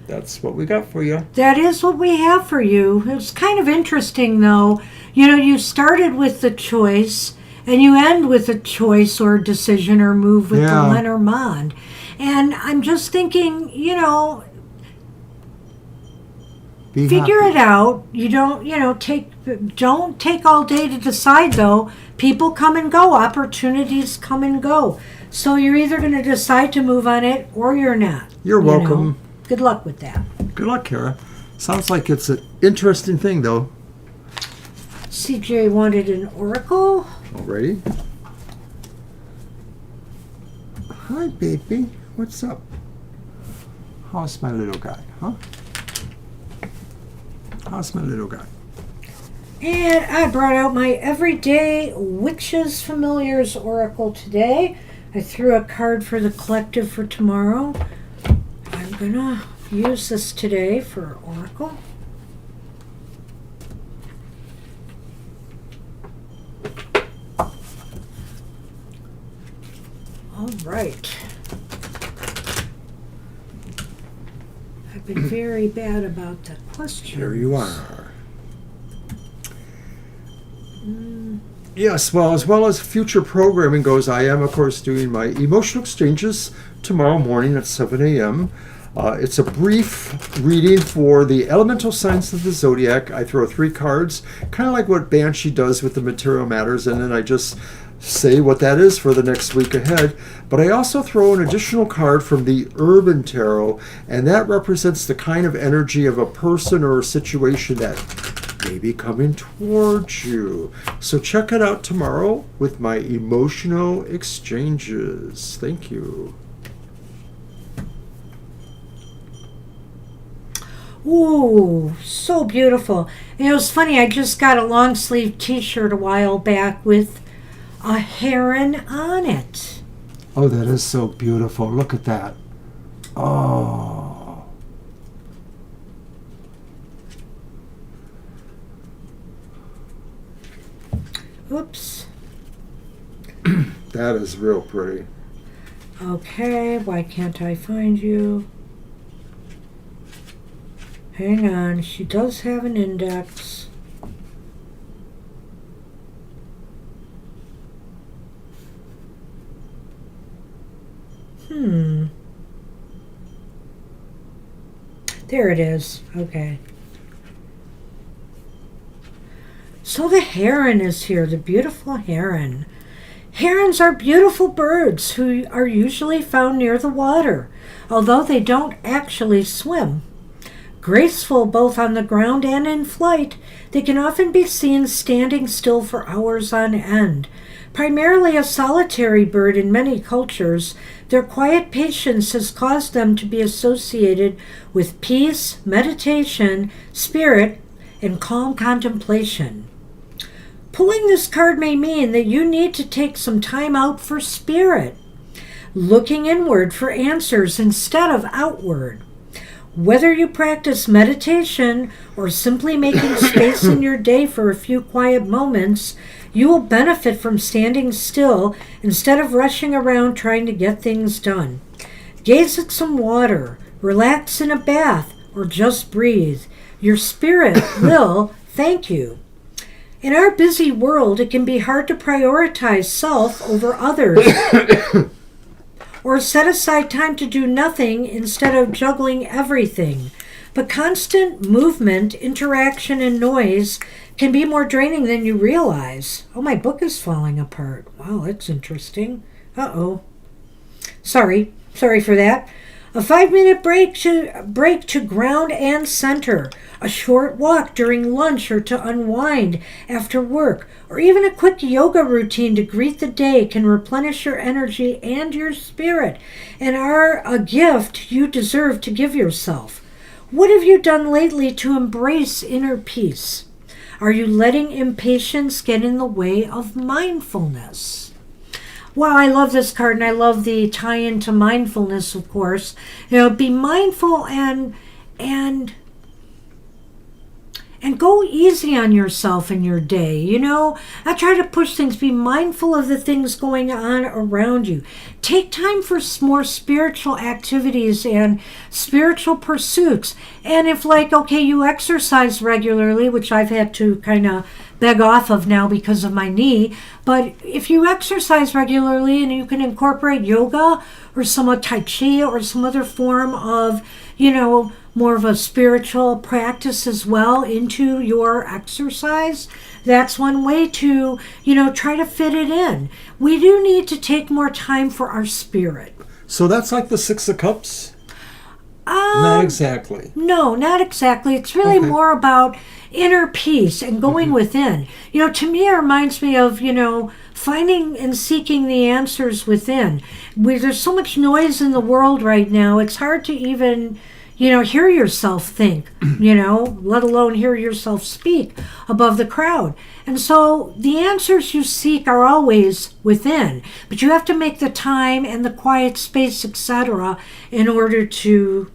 that's what we got for you. That is what we have for you. It's kind of interesting, though. You started with the choice, and you end with a choice or decision or move with the Lenormand. And I'm just thinking, figure it out. You don't, don't take all day to decide, though. People come and go. Opportunities come and go. So you're either going to decide to move on it or you're not. You're welcome. Good luck with that. Good luck, Kara. Sounds like it's an interesting thing, though. CJ wanted an oracle. Alrighty. Hi, baby. What's up? How's my little guy, huh? How's my little guy? And I brought out my Everyday Witches Familiars Oracle today. I threw a card for the collective for tomorrow. I'm going to use this today for Oracle. All right. I've been very bad about the questions. Here you are. Yes, well as future programming goes, I am, of course, doing my emotional exchanges tomorrow morning at 7 a.m. It's a brief reading for the elemental signs of the zodiac. I throw 3 cards, kind of like what Banshee does with the material matters, and then I just say what that is for the next week ahead. But I also throw an additional card from the Urban Tarot, and that represents the kind of energy of a person or a situation that may be coming towards you. So check it out tomorrow with my emotional exchanges. Thank you. Ooh, so beautiful. And it was funny, I just got a long sleeve t-shirt a while back with a heron on it. Oh, that is so beautiful. Look at that. Oh. Oops. That is real pretty. Okay, why can't I find you? Hang on, she does have an index. There it is. Okay. So the heron is here, the beautiful heron. Herons are beautiful birds who are usually found near the water, although they don't actually swim. Graceful both on the ground and in flight, they can often be seen standing still for hours on end. Primarily a solitary bird in many cultures, their quiet patience has caused them to be associated with peace, meditation, spirit, and calm contemplation. Pulling this card may mean that you need to take some time out for spirit, looking inward for answers instead of outward. Whether you practice meditation or simply making space in your day for a few quiet moments, you will benefit from standing still instead of rushing around trying to get things done. Gaze at some water, relax in a bath, or just breathe. Your spirit will thank you. In our busy world, it can be hard to prioritize self over others or set aside time to do nothing instead of juggling everything. But constant movement, interaction, and noise can be more draining than you realize. Oh, my book is falling apart. Wow, that's interesting. Uh-oh. Sorry for that. A 5-minute break to ground and center. A short walk during lunch or to unwind after work. Or even a quick yoga routine to greet the day can replenish your energy and your spirit and are a gift you deserve to give yourself. What have you done lately to embrace inner peace? Are you letting impatience get in the way of mindfulness? Wow, I love this card, and I love the tie-in to mindfulness, of course. Be mindful and go easy on yourself in your day. I try to push things. Be mindful of the things going on around you. Take time for more spiritual activities and spiritual pursuits. And if, you exercise regularly, which I've had to kind of beg off of now because of my knee, but if you exercise regularly and you can incorporate yoga or some Tai Chi or some other form of, more of a spiritual practice as well into your exercise, that's one way to, try to fit it in. We do need to take more time for our spirit. So that's like the Six of Cups? Not exactly. No, not exactly. It's really more about inner peace and going within. To me, it reminds me of, finding and seeking the answers within. There's so much noise in the world right now, it's hard to even, hear yourself think, let alone hear yourself speak above the crowd. And so the answers you seek are always within, but you have to make the time and the quiet space, etc., in order to,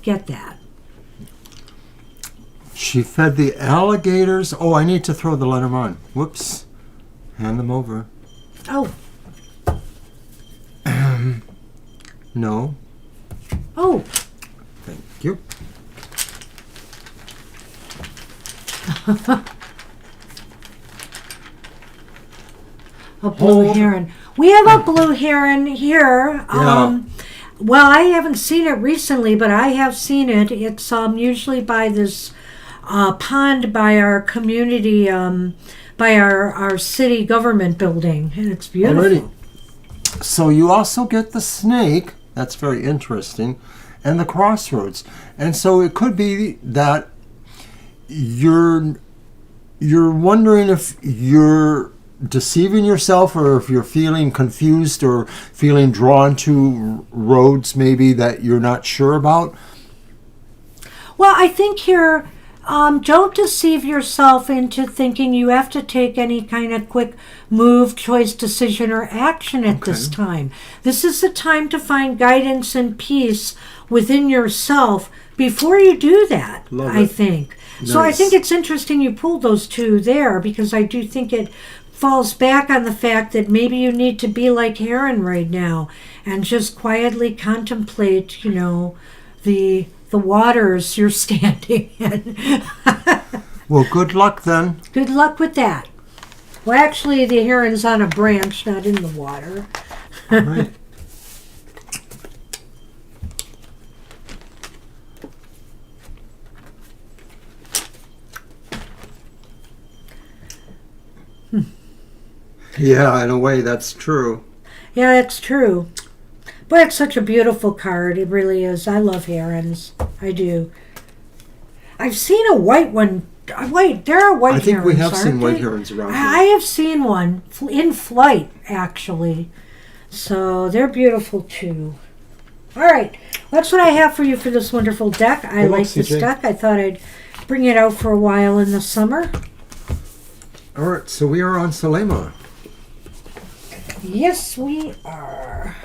get that. She fed the alligators. Oh, I need to throw the letter on. Whoops. Hand them over. Oh. No. Oh. Thank you. A blue heron. We have a blue heron here. Yeah. Well, I haven't seen it recently, but I have seen it. It's usually by this pond by our community, by our city government building, and it's beautiful. Alrighty. So you also get the snake. That's very interesting. And the crossroads. And so it could be that you're wondering if you're deceiving yourself or if you're feeling confused or feeling drawn to roads maybe that you're not sure about. Well, I think here, don't deceive yourself into thinking you have to take any kind of quick move, choice, decision, or action at this time. This is the time to find guidance and peace within yourself before you do that, I think. Nice. So I think it's interesting you pulled those two there, because I do think it falls back on the fact that maybe you need to be like Heron right now and just quietly contemplate, the waters you're standing in. Well, good luck then. Good luck with that. Well, actually, the heron's on a branch, not in the water. All right. Yeah, in a way, that's true. Yeah, it's true. But it's such a beautiful card. It really is. I love herons. I do. I've seen a white one. Wait, there are white I think herons, we have aren't seen white they? herons around I here. have seen one in flight, actually. So they're beautiful too. All right, that's what I have for you for this wonderful deck. I Look, like this CJ. deck. I thought I'd bring it out for a while in the summer. All right, so we are on Selema. Yes, we are.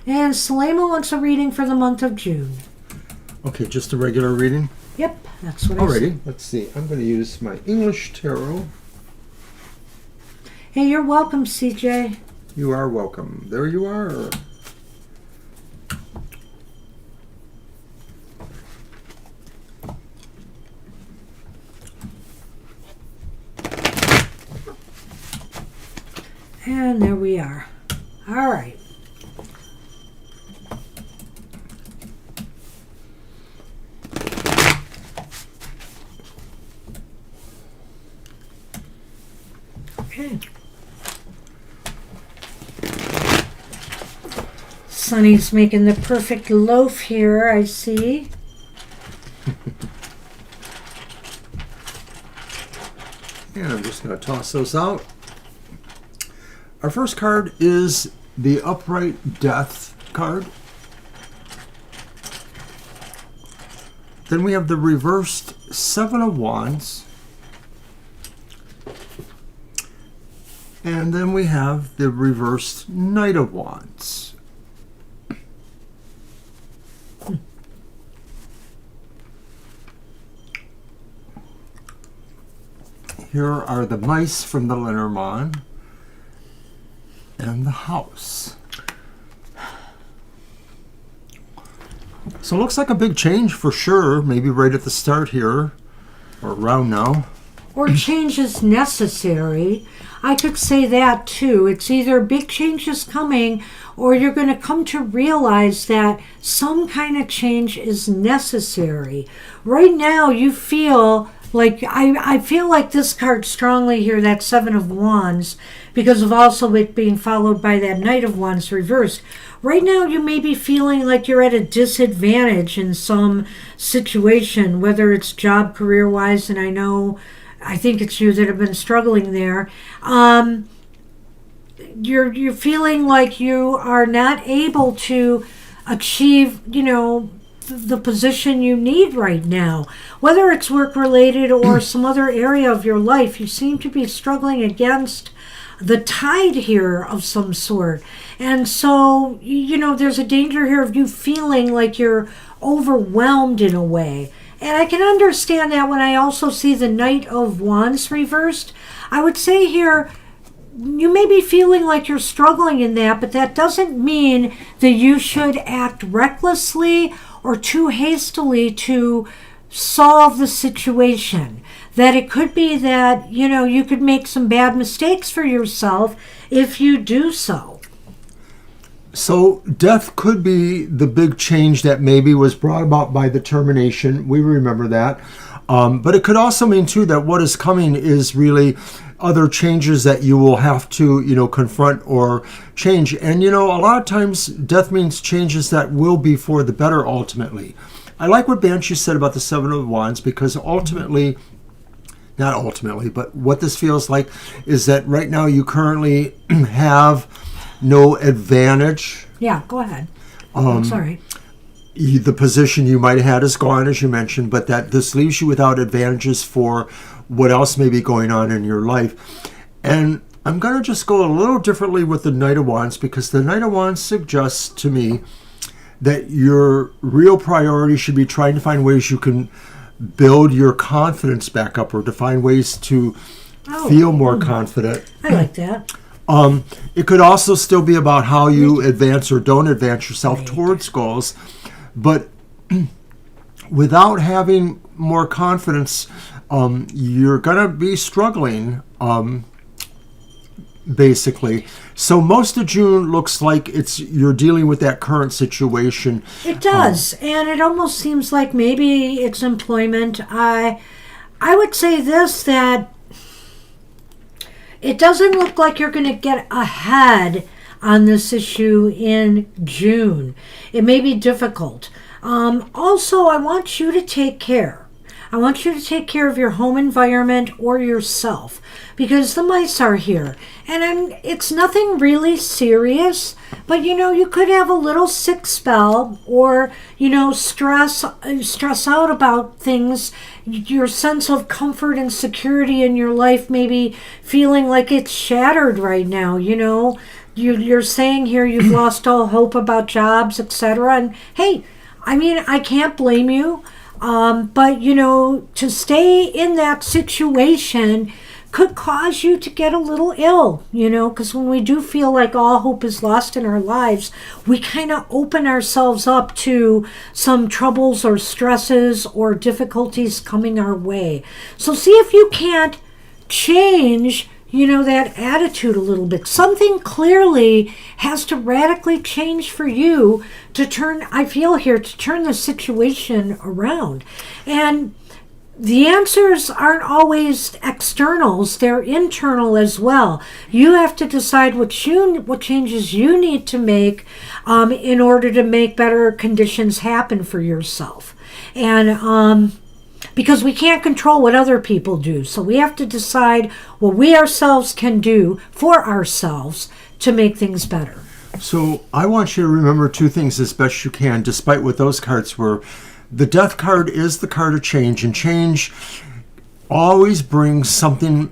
And Selema wants a reading for the month of June. Okay, just a regular reading. Yep, that's what I said. Alrighty, let's see. I'm going to use my English tarot. Hey, you're welcome, CJ. You are welcome. There you are. And there we are. All right. Okay. Sonny's making the perfect loaf here, I see. And I'm just going to toss those out. Our first card is the Upright Death card. Then we have the reversed Seven of Wands. And then we have the reversed Knight of Wands. Here are the mice from the Lenormand and the house. So it looks like a big change for sure, maybe right at the start here, or around now. Or change is necessary. I could say that too. It's either big change is coming or you're going to come to realize that some kind of change is necessary. Right now you feel like, I feel like this card strongly here, that Seven of Wands, because of also it being followed by that Knight of Wands reversed. Right now you may be feeling like you're at a disadvantage in some situation, whether it's job, career-wise, and I think it's you that have been struggling there. You're feeling like you are not able to achieve, the position you need right now. Whether it's work-related or some other area of your life, you seem to be struggling against the tide here of some sort. And so, there's a danger here of you feeling like you're overwhelmed in a way. And I can understand that when I also see the Knight of Wands reversed. I would say here, you may be feeling like you're struggling in that, but that doesn't mean that you should act recklessly or too hastily to solve the situation. That it could be that, you could make some bad mistakes for yourself if you do so. So death could be the big change that maybe was brought about by the termination. We remember that. But it could also mean, too, that what is coming is really other changes that you will have to, confront or change. And, a lot of times death means changes that will be for the better ultimately. I like what Banshee said about the Seven of Wands, because not ultimately, but what this feels like is that right now you currently have no advantage. Yeah, go ahead. I'm sorry. The position you might have had is gone, as you mentioned, but that this leaves you without advantages for what else may be going on in your life. And I'm going to just go a little differently with the Knight of Wands, because the Knight of Wands suggests to me that your real priority should be trying to find ways you can build your confidence back up, or to find ways to feel more confident. I like that. It could also still be about how you advance or don't advance yourself towards goals. But without having more confidence, you're going to be struggling, basically. So most of June looks like you're dealing with that current situation. It does, and it almost seems like maybe it's employment. I would say this, that it doesn't look like you're going to get ahead on this issue in June. It may be difficult. Also, I want you to take care. I want you to take care of your home environment or yourself, because the mice are here. And it's nothing really serious, but you could have a little sick spell, or stress out about things. Your sense of comfort and security in your life may be feeling like it's shattered right now. You're saying here you've lost all hope about jobs, etc. And hey, I can't blame you. But to stay in that situation could cause you to get a little ill, because when we do feel like all hope is lost in our lives, we kind of open ourselves up to some troubles or stresses or difficulties coming our way. So see if you can't change that attitude a little bit. Something clearly has to radically change for you to turn the situation around. And the answers aren't always externals, they're internal as well. You have to decide what changes you need to make in order to make better conditions happen for yourself. And because we can't control what other people do. So we have to decide what we ourselves can do for ourselves to make things better. So I want you to remember two things as best you can, despite what those cards were. The Death card is the card of change, and change always brings something,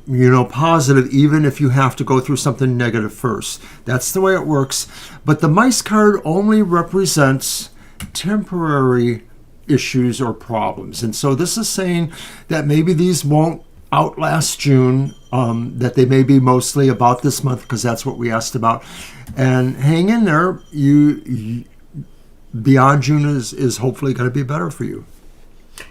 positive, even if you have to go through something negative first. That's the way it works. But the Mice card only represents temporary issues or problems. And so this is saying that maybe these won't outlast June, that they may be mostly about this month, because that's what we asked about. And hang in there. You beyond June is hopefully going to be better for you.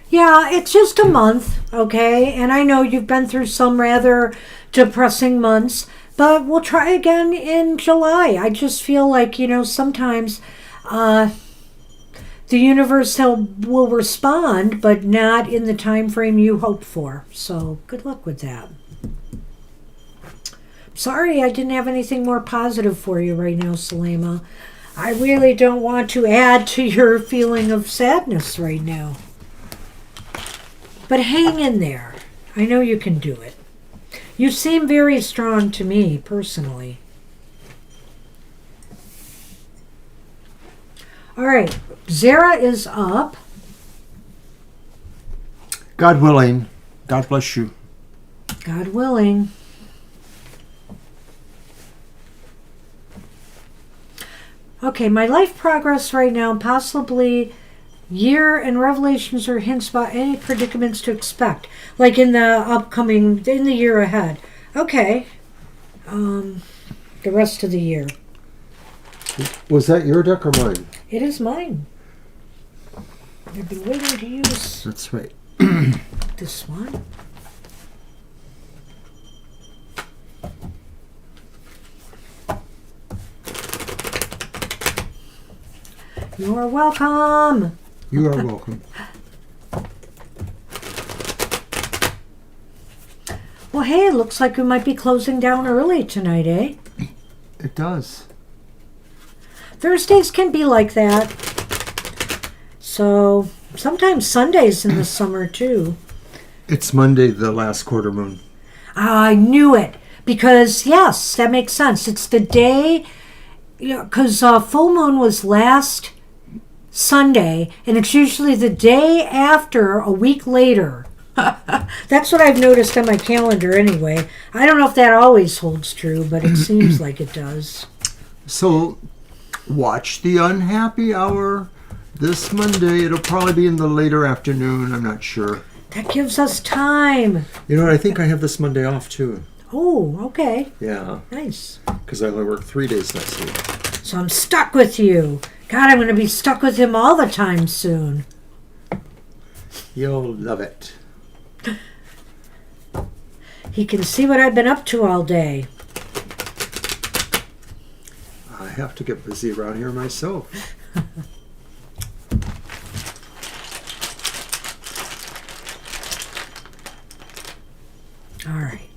Yeah, it's just a month, okay? And I know you've been through some rather depressing months, but we'll try again in July. I just feel like, sometimes the universe will respond, but not in the time frame you hope for. So good luck with that. Sorry I didn't have anything more positive for you right now, Selema. I really don't want to add to your feeling of sadness right now. But hang in there. I know you can do it. You seem very strong to me, personally. All right, Zara is up. God willing. God bless you. God willing. Okay, my life progress right now, possibly year and revelations or hints about any predicaments to expect, like in the year ahead. Okay. The rest of the year. Was that your deck or mine? It is mine. I've been waiting to use That's right. this one. You're welcome. You are welcome. Well, hey, it looks like we might be closing down early tonight, eh? It does. Thursdays can be like that. So, sometimes Sundays in the summer, too. It's Monday, the last quarter moon. I knew it. Because, yes, that makes sense. It's the day, because full moon was last Sunday, and it's usually the day after, a week later. That's what I've noticed on my calendar anyway. I don't know if that always holds true, but it seems like it does. So, watch the Unhappy Hour this Monday. It'll probably be in the later afternoon. I'm not sure. That gives us time. You know what? I think I have this Monday off, too. Oh, okay. Yeah. Nice. Because I only work 3 days next week. So I'm stuck with you. God, I'm going to be stuck with him all the time soon. You'll love it. He can see what I've been up to all day. I have to get busy around here myself. All right.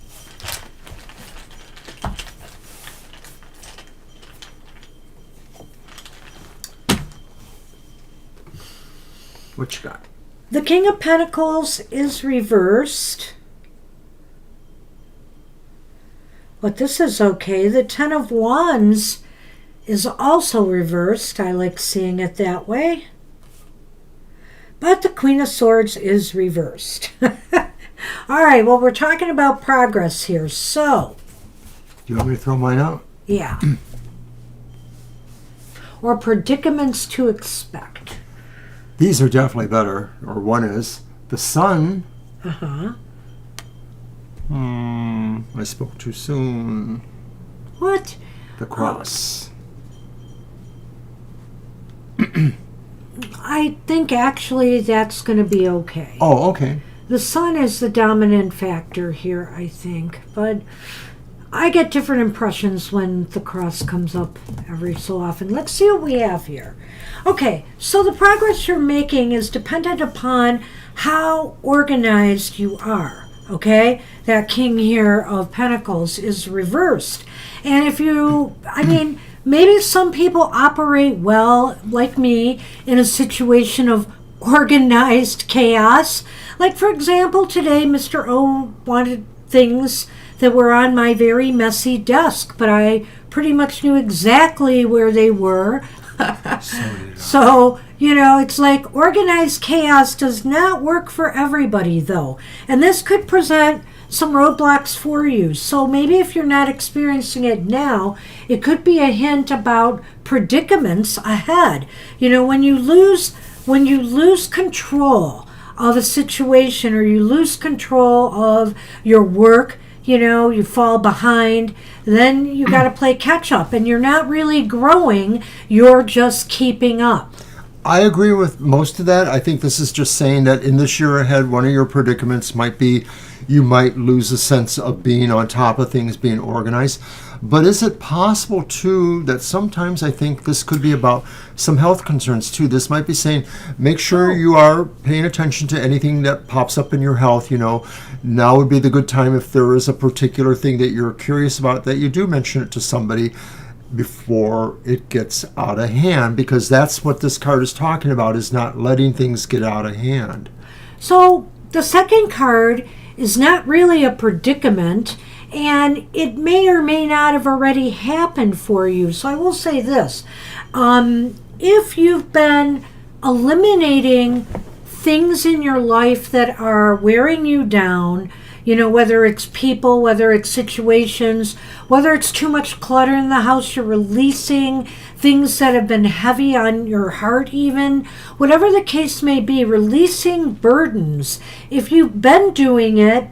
What you got? The King of Pentacles is reversed. But this is okay. The Ten of Wands is also reversed. I like seeing it that way. But the Queen of Swords is reversed. All right, well, we're talking about progress here. So, Do you want me to throw mine out? yeah. Or predicaments to expect. These are definitely better, or one is. The Sun. Uh-huh. I spoke too soon. What? The Cross. I think actually that's going to be okay. Oh, okay. The Sun is the dominant factor here, I think. But I get different impressions when the Cross comes up every so often. Let's see what we have here. Okay, so the progress you're making is dependent upon how organized you are. Okay, that King here of Pentacles is reversed. And if you, maybe some people operate well, like me, in a situation of organized chaos. Like, for example, today Mr. O wanted things that were on my very messy desk, but I pretty much knew exactly where they were. So, it's like organized chaos does not work for everybody, though. And this could present some roadblocks for you. So maybe if you're not experiencing it now, it could be a hint about predicaments ahead. When you lose control of a situation, or you lose control of your work, you fall behind, then you got to play catch up, and you're not really growing, you're just keeping up. I agree with most of that. I think this is just saying that in this year ahead, one of your predicaments might be you might lose a sense of being on top of things, being organized. But is it possible, too, that sometimes I think this could be about some health concerns, too? This might be saying, make sure you are paying attention to anything that pops up in your health. Now would be the good time if there is a particular thing that you're curious about, that you do mention it to somebody before it gets out of hand, because that's what this card is talking about, is not letting things get out of hand. So the second card is not really a predicament, and it may or may not have already happened for you. So I will say this. If you've been eliminating things in your life that are wearing you down, whether it's people, whether it's situations, whether it's too much clutter in the house, you're releasing things that have been heavy on your heart even, whatever the case may be, releasing burdens. If you've been doing it,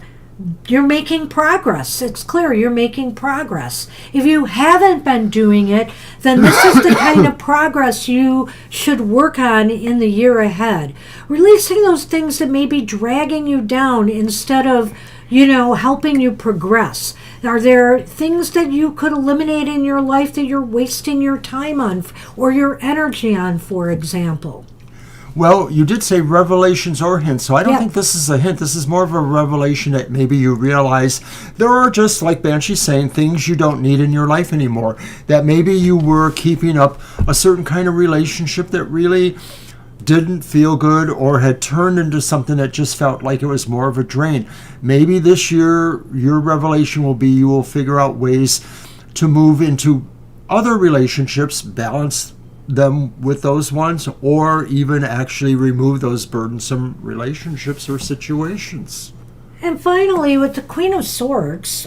you're making progress. It's clear you're making progress. If you haven't been doing it, then this is the kind of progress you should work on in the year ahead. Releasing those things that may be dragging you down instead of, helping you progress. Are there things that you could eliminate in your life that you're wasting your time on or your energy on, for example? Well, you did say revelations or hints, so I don't think this is a hint. This is more of a revelation that maybe you realize there are, just like Banshee's saying, things you don't need in your life anymore. That maybe you were keeping up a certain kind of relationship that really didn't feel good, or had turned into something that just felt like it was more of a drain. Maybe this year your revelation will be you will figure out ways to move into other relationships, balance them with those ones, or even actually remove those burdensome relationships or situations. And finally, with the Queen of Swords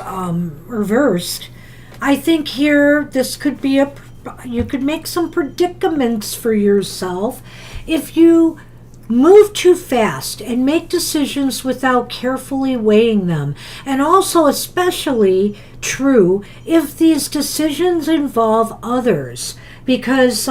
reversed, I think here this could be you could make some predicaments for yourself if you move too fast and make decisions without carefully weighing them. And also especially true if these decisions involve others, because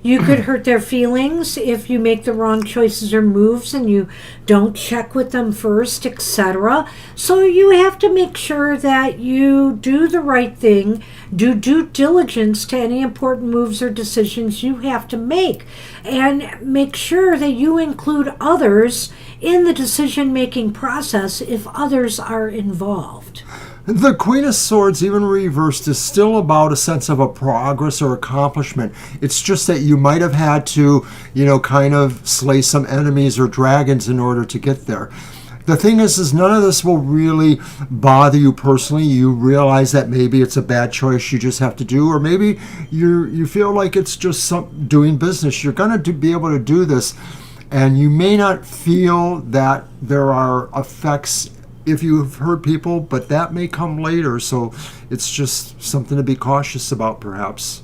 you could hurt their feelings if you make the wrong choices or moves and you don't check with them first, etc. So you have to make sure that you do the right thing, do due diligence to any important moves or decisions you have to make, and make sure that you include others in the decision-making process if others are involved. The Queen of Swords, even reversed, is still about a sense of a progress or accomplishment. It's just that you might have had to, kind of slay some enemies or dragons in order to get there. The thing is none of this will really bother you personally. You realize that maybe it's a bad choice you just have to do, or maybe you feel like it's just doing business. You're going to be able to do this, and you may not feel that there are effects if you've hurt people, but that may come later. So it's just something to be cautious about, perhaps.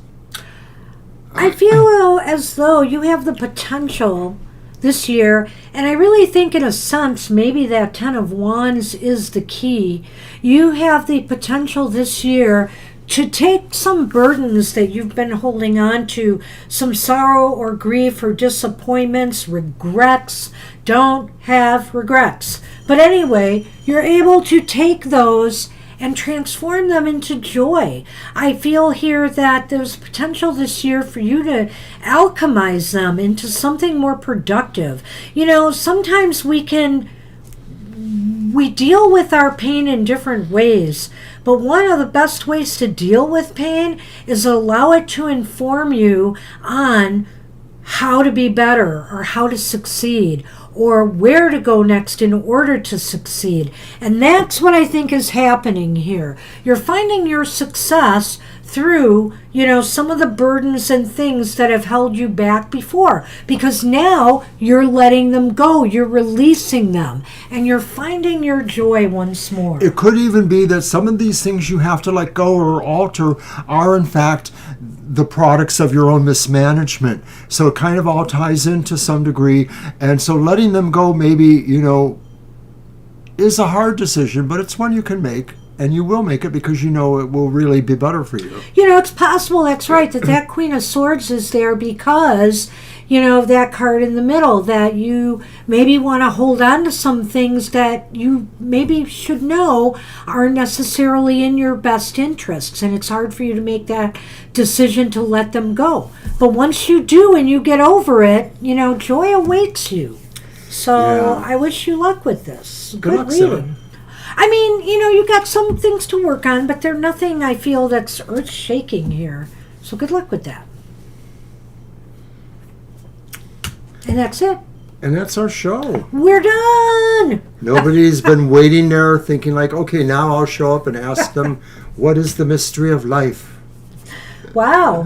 I feel as though you have the potential this year, and I really think in a sense maybe that 10 of Wands is the key. You have the potential this year to take some burdens that you've been holding on to, some sorrow or grief or disappointments, regrets. Don't have regrets. But anyway, you're able to take those and transform them into joy. I feel here that there's potential this year for you to alchemize them into something more productive. Sometimes we deal with our pain in different ways, but one of the best ways to deal with pain is allow it to inform you on how to be better or how to succeed or where to go next in order to succeed. And that's what I think is happening here. You're finding your success through, some of the burdens and things that have held you back before, because now you're letting them go, you're releasing them, and you're finding your joy once more. It could even be that some of these things you have to let go or alter are in fact the products of your own mismanagement. So it kind of all ties in to some degree. And so letting them go maybe, is a hard decision, but it's one you can make. And you will make it because it will really be better for you. It's possible, that's right, that Queen of Swords is there because, of that card in the middle, that you maybe want to hold on to some things that you maybe should know aren't necessarily in your best interests. And it's hard for you to make that decision to let them go. But once you do and you get over it, joy awaits you. So Yeah. I wish you luck with this. Good luck, reading. Sarah. I mean, you got some things to work on, but they're nothing I feel that's earth-shaking here. So good luck with that. And that's it. And that's our show. We're done! Nobody's been waiting there thinking like, okay, now I'll show up and ask them, what is the mystery of life? Wow.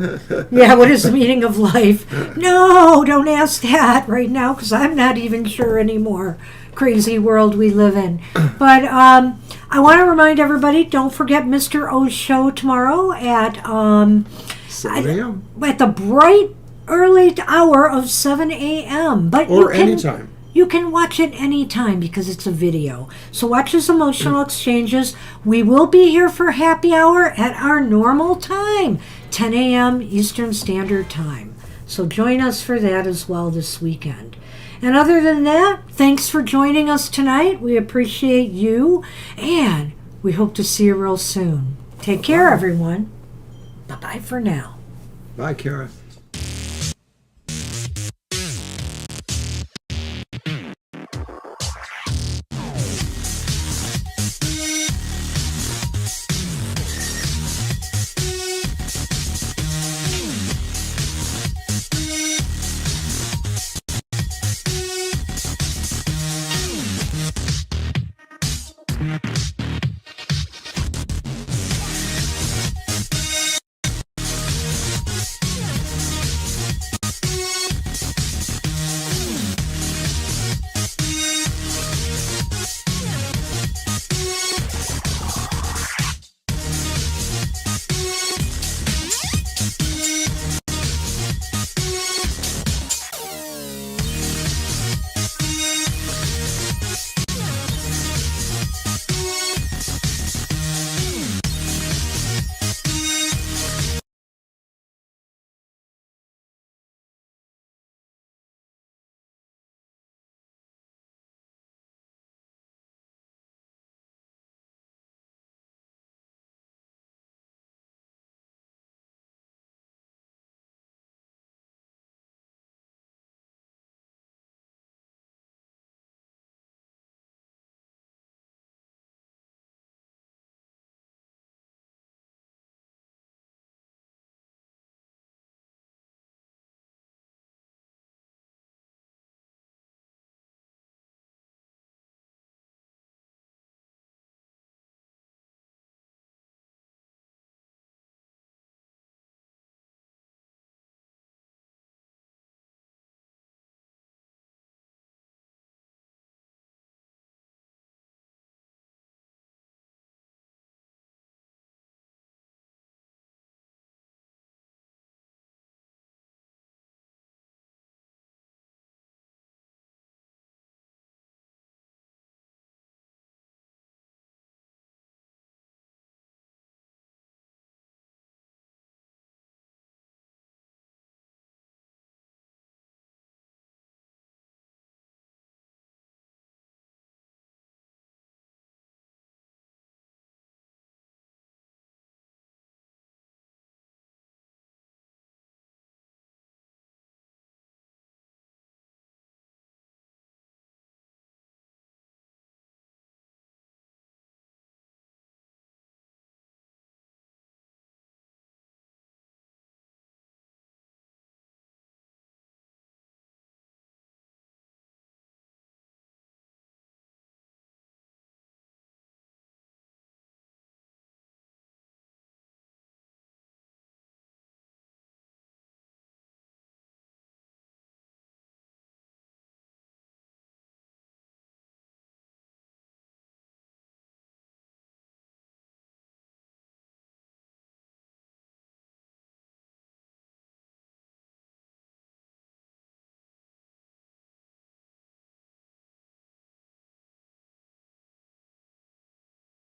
Yeah, what is the meaning of life? No, don't ask that right now because I'm not even sure anymore. Crazy world we live in. But I want to remind everybody, don't forget Mr. O's show tomorrow at 7 a.m. At the bright early hour of 7 a.m. But Or anytime. You can watch it anytime because it's a video. So watch his emotional exchanges. We will be here for happy hour at our normal time, 10 a.m. Eastern Standard Time. So join us for that as well this weekend. And other than that, thanks for joining us tonight. We appreciate you, and we hope to see you real soon. Take care, everyone. Bye-bye for now. Bye, Kara. Thank you.